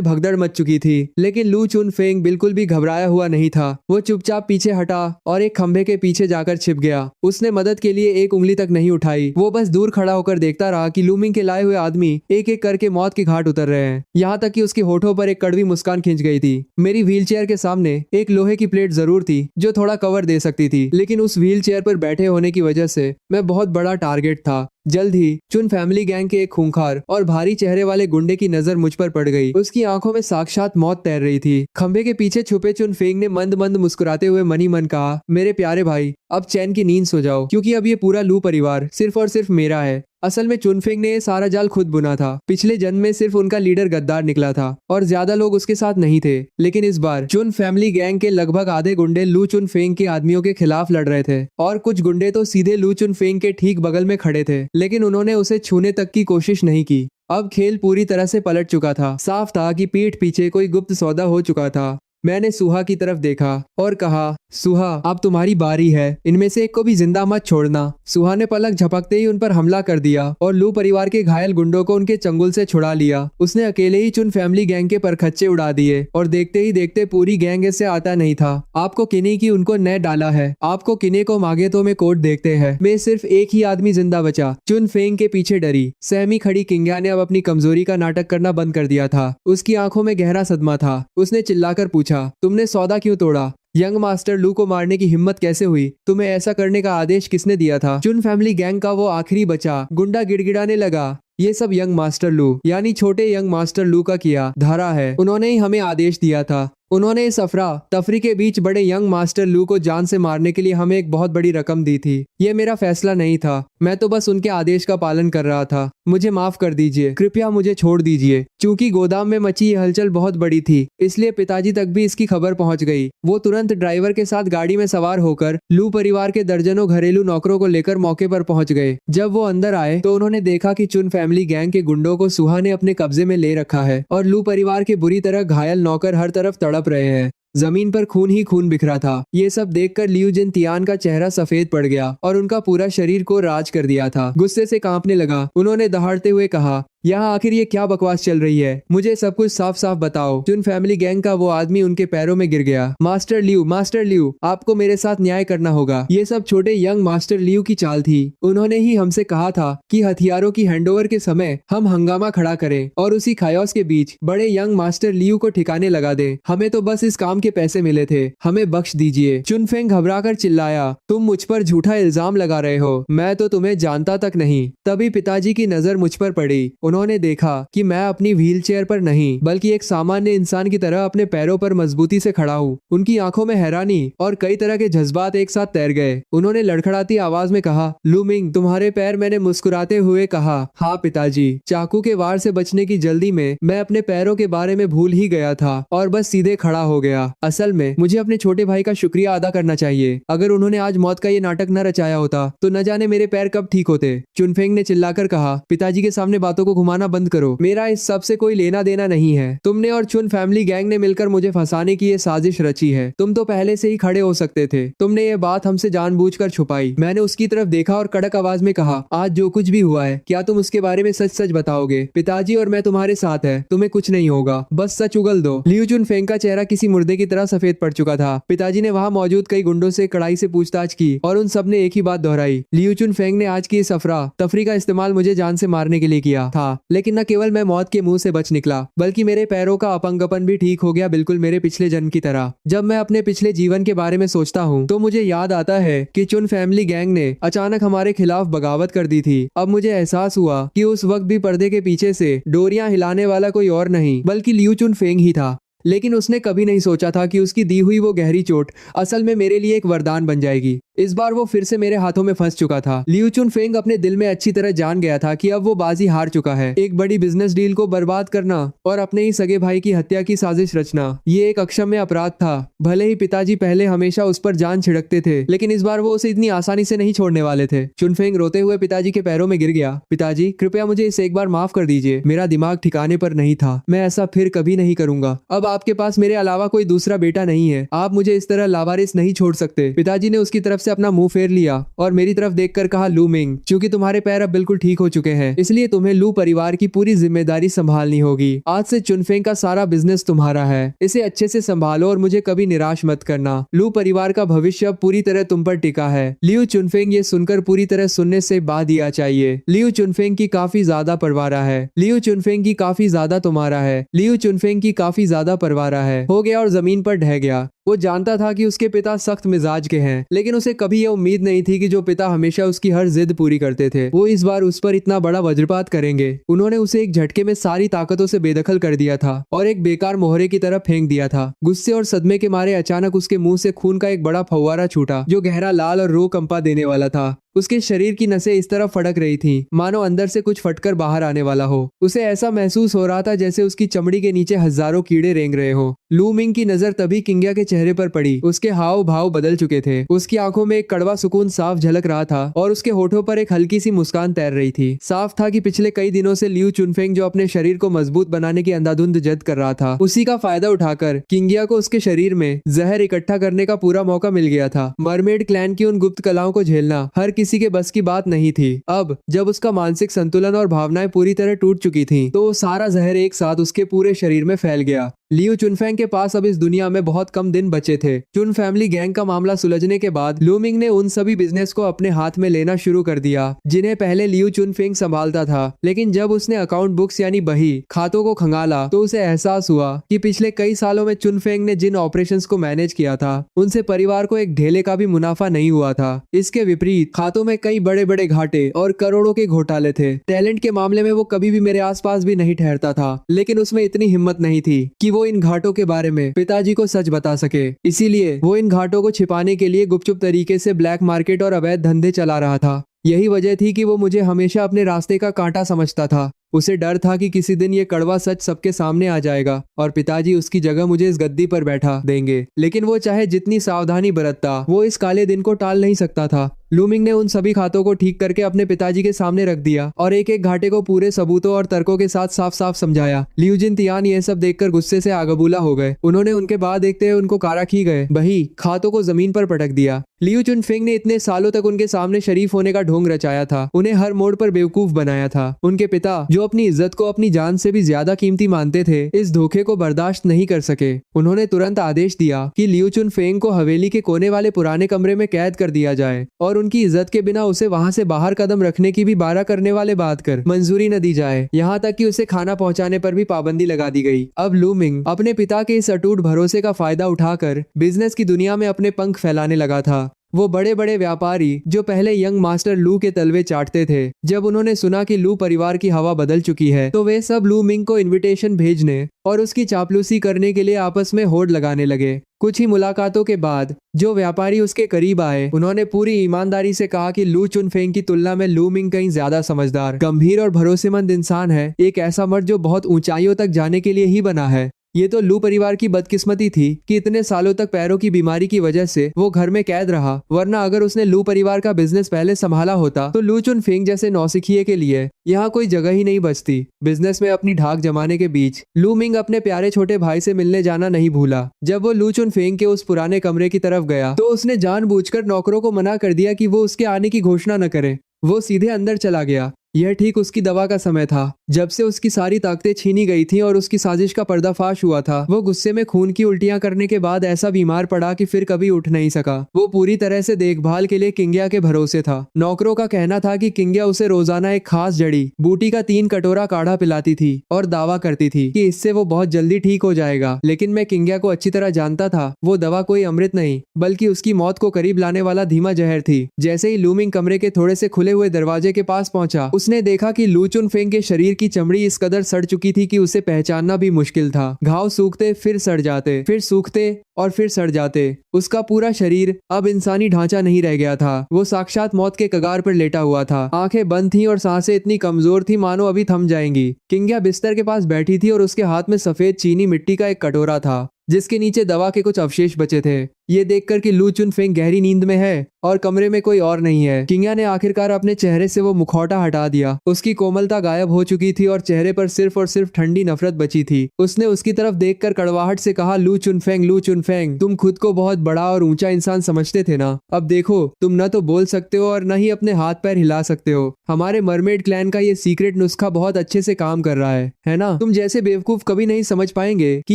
भगदड़ मच चुकी थी। लेकिन लू चुन फेंग बिल्कुल भी घबराया हुआ नहीं था। वो चुपचाप पीछे हटा और एक खंभे के पीछे जाकर छिप गया। उसने मदद के लिए एक उंगली तक नहीं उठाई। वो बस दूर खड़ा होकर देखता रहा कि लूमिंग के लाए हुए आदमी एक एक करके मौत के घाट उतर रहे हैं। यहाँ तक कि उसके होठों पर एक कड़वी मुस्कान खिंच गई थी। मेरी व्हीलचेयर के सामने एक लोहे की प्लेट जरूर थी जो थोड़ा कवर दे सकती थी, लेकिन उस व्हीलचेयर पर बैठे होने की वजह से मैं बहुत बड़ा टारगेट था। जल्द ही चुन फैमिली गैंग के एक खूंखार और भारी चेहरे वाले गुंडे की नजर मुझ पर पड़ गई। उसकी आंखों में साक्षात मौत तैर रही थी। खंबे के पीछे छुपे चुन फेंग ने मंद मंद मुस्कुराते हुए मनी मन कहा, मेरे प्यारे भाई, अब चैन की नींद सो जाओ, क्योंकि अब ये पूरा लू परिवार सिर्फ और सिर्फ मेरा है। असल में चुनफेंग ने ये सारा जाल खुद बुना था। पिछले जन्म में सिर्फ उनका लीडर गद्दार निकला था और ज्यादा लोग उसके साथ नहीं थे। लेकिन इस बार चुन फैमिली गैंग के लगभग आधे गुंडे लू चुनफेंग के आदमियों के खिलाफ लड़ रहे थे और कुछ गुंडे तो सीधे लू चुनफेंग के ठीक बगल में खड़े थे, लेकिन उन्होंने उसे छूने तक की कोशिश नहीं की। अब खेल पूरी तरह से पलट चुका था। साफ था कि पीठ पीछे कोई गुप्त सौदा हो चुका था। मैंने सुहा की तरफ देखा और कहा, सुहा, अब तुम्हारी बारी है, इनमें से एक को भी जिंदा मत छोड़ना। सुहा ने पलक झपकते ही उन पर हमला कर दिया और लू परिवार के घायल गुंडों को उनके चंगुल से छुड़ा लिया। उसने अकेले ही चुन फैमिली गैंग के परखच्चे उड़ा दिए और देखते ही देखते पूरी गैंग इससे आता नहीं था। आपको किन्हीं की उनको न डाला है, आपको किन्हीं को मांगे तो मैं कोर्ट देखते हैं। मैं सिर्फ एक ही आदमी जिंदा बचा। चुन फेंग के पीछे डरी सहमी खड़ी किंग्या ने अब अपनी कमजोरी का नाटक करना बंद कर दिया था। उसकी आंखों में गहरा सदमा था। उसने चिल्लाकर पूछा, तुमने सौदा क्यों तोड़ा? यंग मास्टर लू को मारने की हिम्मत कैसे हुई? तुम्हें ऐसा करने का आदेश किसने दिया था? चुन फैमिली गैंग का वो आखिरी बचा गुंडा गिड़गिड़ाने लगा, ये सब यंग मास्टर लू यानी छोटे यंग मास्टर लू का किया धारा है। उन्होंने ही हमें आदेश दिया था। उन्होंने इस अफरा तफरी के बीच बड़े यंग मास्टर लू को जान से मारने के लिए हमें एक बहुत बड़ी रकम दी थी। ये मेरा फैसला नहीं था, मैं तो बस उनके आदेश का पालन कर रहा था। मुझे माफ कर दीजिए, कृपया मुझे छोड़ दीजिए। चूंकि गोदाम में मची ये हलचल बहुत बड़ी थी, इसलिए पिताजी तक भी इसकी खबर पहुंच गई। वो तुरंत ड्राइवर के साथ गाड़ी में सवार होकर लू परिवार के दर्जनों घरेलू नौकरों को लेकर मौके पर पहुंच गए। जब वो अंदर आए तो उन्होंने देखा कि चुन फैमिली गैंग के गुंडों को सुहा ने अपने कब्जे में ले रखा है और लू परिवार के बुरी तरह घायल नौकर हर तरफ तड़प रहे हैं। जमीन पर खून ही खून बिखरा था। ये सब देखकर लियू जिन तियान का चेहरा सफेद पड़ गया और उनका पूरा शरीर को राज कर दिया था। गुस्से से कांपने लगा। उन्होंने दहाड़ते हुए कहा, यहाँ आखिर ये क्या बकवास चल रही है? मुझे सब कुछ साफ साफ बताओ। चुन फैमिली गैंग का वो आदमी उनके पैरों में गिर गया। मास्टर लियू, आपको मेरे साथ न्याय करना होगा। ये सब छोटे यंग मास्टर लियू की चाल थी। उन्होंने ही हमसे कहा था कि हथियारों की हैंडओवर के समय हम हंगामा खड़ा करें और उसी खायोस के बीच बड़े यंग मास्टर लियू को ठिकाने लगा दे। हमें तो बस इस काम के पैसे मिले थे, हमें बख्श दीजिए। चुनफेंग घबराकर चिल्लाया, तुम मुझ पर झूठा इल्जाम लगा रहे हो, मैं तो तुम्हें जानता तक नहीं। तभी पिताजी की नजर मुझ पर पड़ी। उन्होंने देखा कि मैं अपनी व्हीलचेयर पर नहीं बल्कि एक सामान्य इंसान की तरह अपने पैरों पर मजबूती से खड़ा हूँ। उनकी आंखों में हैरानी और कई तरह के जज्बात एक साथ तैर गए। उन्होंने लड़खड़ाती आवाज में कहा, लूमिंग, तुम्हारे पैर। मैंने मुस्कुराते हुए कहा, हाँ पिताजी। चाकू के वार से बचने की जल्दी में मैं अपने पैरों के बारे में भूल ही गया था और बस सीधे खड़ा हो गया। असल में मुझे अपने छोटे भाई का शुक्रिया अदा करना चाहिए। अगर उन्होंने आज मौत का ये नाटक न रचाया होता तो न जाने मेरे पैर कब ठीक होते। चुनफेंग ने चिल्लाकर कहा, पिताजी के सामने बातों को घुमाना बंद करो। मेरा इस सब से कोई लेना देना नहीं है। तुमने और चुन फैमिली गैंग ने मिलकर मुझे फंसाने की ये साजिश रची है। तुम तो पहले से ही खड़े हो सकते थे। तुमने ये बात हमसे जानबूझकर छुपाई। मैंने उसकी तरफ देखा और कड़क आवाज में कहा, आज जो कुछ भी हुआ है क्या तुम उसके बारे में सच सच बताओगे? पिताजी और मैं तुम्हारे साथ है, तुम्हें कुछ नहीं होगा, बस सच उगल दो। लियू चुनफेंग का चेहरा किसी मुर्दे की तरह सफेद पड़ चुका था। पिताजी ने वहाँ मौजूद कई गुंडों से कड़ाई से पूछताछ की और उन सब ने एक ही बात दोहराई, लियू चुनफेंग ने आज की इस अफरा तफरी का इस्तेमाल मुझे जान से मारने के लिए किया था। लेकिन न केवल मैं मौत के मुंह से बच निकला बल्कि मेरे पैरों का अपंगपन भी ठीक हो गया, बिल्कुल मेरे पिछले जन्म की तरह। जब मैं अपने पिछले जीवन के बारे में सोचता हूँ तो मुझे याद आता है कि चुन फैमिली गैंग ने अचानक हमारे खिलाफ बगावत कर दी थी। अब मुझे एहसास हुआ कि उस वक्त भी पर्दे के पीछे से डोरियां हिलाने वाला कोई और नहीं बल्कि लियू चुनफेंग ही था। लेकिन उसने कभी नहीं सोचा था कि उसकी दी हुई वो गहरी चोट असल में मेरे लिए एक वरदान बन जाएगी। इस बार वो फिर से मेरे हाथों में फंस चुका था। लियू चुनफेंग अपने दिल में अच्छी तरह जान गया था कि अब वो बाजी हार चुका है। एक बड़ी बिजनेस डील को बर्बाद करना और अपने ही सगे भाई की हत्या की साजिश रचना, ये एक अक्षम्य अपराध था। भले ही पिताजी पहले हमेशा उस पर जान छिड़कते थे, लेकिन इस बार वो उसे इतनी आसानी से नहीं छोड़ने वाले थे। चुनफेंग रोते हुए पिताजी के पैरों में गिर गया। पिताजी, कृपया मुझे इसे एक बार माफ कर दीजिए। मेरा दिमाग ठिकाने पर नहीं था। मैं ऐसा फिर कभी नहीं करूंगा। अब आपके पास मेरे अलावा कोई दूसरा बेटा नहीं है। आप मुझे इस तरह लावारिस नहीं छोड़ सकते। पिताजी ने उसकी तरफ से अपना मुंह फेर लिया और मेरी तरफ देखकर कहा, लू मिंग, चूंकि तुम्हारे पैर अब बिल्कुल ठीक हो चुके हैं, इसलिए तुम्हें लू परिवार की पूरी जिम्मेदारी संभालनी होगी। आज से चुनफेंग का सारा बिजनेस तुम्हारा है। इसे अच्छे से संभालो और मुझे कभी निराश मत करना। लू परिवार का भविष्य अब पूरी तरह तुम पर टिका है। लियू चुनफेंग ये सुनकर पूरी तरह सुनने से बाद दिया चाहिए। लियू चुनफेंग की काफी ज्यादा परवारा है। लियू चुनफेंग की काफी ज्यादा तुम्हारा है। लियू चुनफेंग की काफी ज्यादा परवारा है। हो गया और जमीन पर ढह गया। वो जानता था कि उसके पिता सख्त मिजाज के हैं, लेकिन उसे कभी यह उम्मीद नहीं थी कि जो पिता हमेशा उसकी हर जिद पूरी करते थे, वो इस बार उस पर इतना बड़ा वज्रपात करेंगे। उन्होंने उसे एक झटके में सारी ताकतों से बेदखल कर दिया था और एक बेकार मोहरे की तरफ फेंक दिया था। गुस्से और सदमे के मारे अचानक उसके मुंह से खून का एक बड़ा फव्वारा छूटा, जो गहरा लाल और रूह कंपा देने वाला था। उसके शरीर की नसें इस तरह फड़क रही थीं, मानो अंदर से कुछ फटकर बाहर आने वाला हो। उसे ऐसा महसूस हो रहा था जैसे उसकी चमड़ी के नीचे हजारों कीड़े रेंग रहे हो। लू मिंग की नजर तभी किंगिया के चेहरे पर पड़ी। उसके हाव भाव बदल चुके थे। उसकी आंखों में एक कड़वा सुकून साफ झलक रहा था और उसके होठों पर एक हल्की सी मुस्कान तैर रही थी। साफ था कि पिछले कई दिनों से लियू चुनफेंग जो अपने शरीर को मजबूत बनाने की अंधाधुंध जद कर रहा था, उसी का फायदा उठाकर किंगिया को उसके शरीर में जहर इकट्ठा करने का पूरा मौका मिल गया था। मरमेड क्लैन की उन गुप्त कलाओं को झेलना हर किसी के बस की बात नहीं थी। अब जब उसका मानसिक संतुलन और भावनाएं पूरी तरह टूट चुकी थीं, तो सारा जहर एक साथ उसके पूरे शरीर में फैल गया। लियू चुनफेंग के पास अब इस दुनिया में बहुत कम दिन बचे थे। चुन फैमिली गैंग का मामला सुलझने के बाद लू मिंग ने उन सभी बिजनेस को अपने हाथ में लेना शुरू कर दिया जिन्हें पहले लियू चुनफेंग संभालता था। लेकिन जब उसने अकाउंट बुक्स यानी बही खातों को खंगाला, तो उसे एहसास हुआ कि पिछले कई सालों में चुनफेंग ने जिन ऑपरेशंस को मैनेज किया था, उनसे परिवार को एक ढेले का भी मुनाफा नहीं हुआ था। इसके विपरीत खातों में कई बड़े बड़े घाटे और करोड़ों के घोटाले थे। टैलेंट के मामले में वो कभी भी मेरे आसपास भी नहीं ठहरता था, लेकिन उसमें इतनी हिम्मत नहीं थी कि वो इन घाटों के बारे में पिताजी को सच बता सके। इसीलिए वो इन घाटों को छिपाने के लिए गुपचुप तरीके से ब्लैक मार्केट और अवैध धंधे चला रहा था। यही वजह थी कि वो मुझे हमेशा अपने रास्ते का कांटा समझता था। उसे डर था कि किसी दिन ये कड़वा सच सबके सामने आ जाएगा और पिताजी उसकी जगह मुझे इस गद्दी पर बैठा देंगे। लेकिन वो चाहे जितनी सावधानी बरतता, वो इस काले दिन को टाल नहीं सकता था। लू मिंग ने उन सभी खातों को ठीक करके अपने पिताजी के सामने रख दिया और एक एक घाटे को पूरे सबूतों और तर्कों के साथ साफ साफ समझाया। लियू जिनतियान ये सब देखकर गुस्से से आगबूला हो गए। उन्होंने उनके बाद देखते हुए उनको काराखी गए बही खातों को जमीन पर पटक दिया। लियू चुनफेंग ने इतने सालों तक उनके सामने शरीफ होने का ढोंग रचाया था, उन्हें हर मोड़ पर बेवकूफ बनाया था। उनके पिता जो अपनी इज्जत को अपनी जान से भी ज्यादा कीमती मानते थे, इस धोखे को बर्दाश्त नहीं कर सके। उन्होंने तुरंत आदेश दिया कि लियू चुनफेंग को हवेली के कोने वाले पुराने कमरे में कैद कर दिया जाए और उनकी इज्जत के बिना उसे वहां से बाहर कदम रखने की भी बारा करने वाले बात कर मंजूरी न दी जाए। यहाँ तक कि उसे खाना पहुंचाने पर भी पाबंदी लगा दी गई। अब लू मिंग अपने पिता के इस अटूट भरोसे का फायदा उठाकर बिजनेस की दुनिया में अपने पंख फैलाने लगा था। वो बड़े बड़े व्यापारी जो पहले यंग मास्टर लू के तलवे चाटते थे, जब उन्होंने सुना कि लू परिवार की हवा बदल चुकी है, तो वे सब लू मिंग को इनविटेशन भेजने और उसकी चापलूसी करने के लिए आपस में होड़ लगाने लगे। कुछ ही मुलाकातों के बाद जो व्यापारी उसके करीब आए, उन्होंने पूरी ईमानदारी से कहा कि लू चुनफेंग की तुलना में लू मिंग कहीं ज्यादा समझदार, गंभीर और भरोसेमंद इंसान है। एक ऐसा मर्द जो बहुत ऊंचाइयों तक जाने के लिए ही बना है। ये तो लू परिवार की बदकिस्मती थी कि इतने सालों तक पैरों की बीमारी की वजह से वो घर में कैद रहा, वरना अगर उसने लू परिवार का बिजनेस पहले संभाला होता तो लू चुनफेंग जैसे नौसिखिए के लिए यहाँ कोई जगह ही नहीं बचती। बिजनेस में अपनी ढाक जमाने के बीच लू मिंग अपने प्यारे छोटे भाई से मिलने जाना नहीं भूला। जब वो लू चुनफेंग के उस पुराने कमरे की तरफ गया, तो उसने जानबूझकर नौकरों को मना कर दिया कि वो उसके आने की घोषणा न करे। वो सीधे अंदर चला गया। यह ठीक उसकी दवा का समय था, जब से उसकी सारी ताकतें छीनी गई थीं और उसकी साजिश का पर्दाफाश हुआ था। वो गुस्से में खून की उल्टियां करने के बाद ऐसा बीमार पड़ा कि फिर कभी उठ नहीं सका। वो पूरी तरह से देखभाल के लिए किंगिया के भरोसे था। नौकरों का कहना था कि किंगिया उसे रोजाना एक खास जड़ी बूटी का 3 कटोरा काढ़ा पिलाती थी और दावा करती थी कि इससे वो बहुत जल्दी ठीक हो जाएगा। लेकिन मैं किंगिया को अच्छी तरह जानता था। वो दवा कोई अमृत नहीं, बल्कि उसकी मौत को करीब लाने वाला धीमा जहर थी। जैसे ही लू मिंग कमरे के थोड़े से खुले हुए दरवाजे के पास पहुंचा, उसने देखा कि लू चुनफेंग के शरीर की चमड़ी इस कदर सड़ चुकी थी कि उसे पहचानना भी मुश्किल था। घाव सूखते फिर सड़ जाते, फिर सूखते और फिर सड़ जाते। उसका पूरा शरीर अब इंसानी ढांचा नहीं रह गया था। वो साक्षात मौत के कगार पर लेटा हुआ था। आंखें बंद थीं और सांसें इतनी कमजोर थी मानो अभी थम जाएंगी। किंग्या बिस्तर के पास बैठी थी और उसके हाथ में सफेद चीनी मिट्टी का एक कटोरा था जिसके नीचे दवा के कुछ अवशेष बचे थे। ये देखकर कि लू चुनफेंग गहरी नींद में है और कमरे में कोई और नहीं है, किंग्या ने आखिरकार अपने चेहरे से वो मुखौटा हटा दिया। उसकी कोमलता गायब हो चुकी थी और चेहरे पर सिर्फ और सिर्फ ठंडी नफरत बची थी। उसने उसकी तरफ देखकर कड़वाहट से कहा, लू चुनफेंग, तुम खुद को बहुत बड़ा और ऊंचा इंसान समझते थे ना? अब देखो, तुम न तो बोल सकते हो और न ही अपने हाथ पैर हिला सकते हो। हमारे मरमेड क्लैन का ये सीक्रेट नुस्खा बहुत अच्छे से काम कर रहा है ना? तुम जैसे बेवकूफ कभी नहीं समझ पाएंगे कि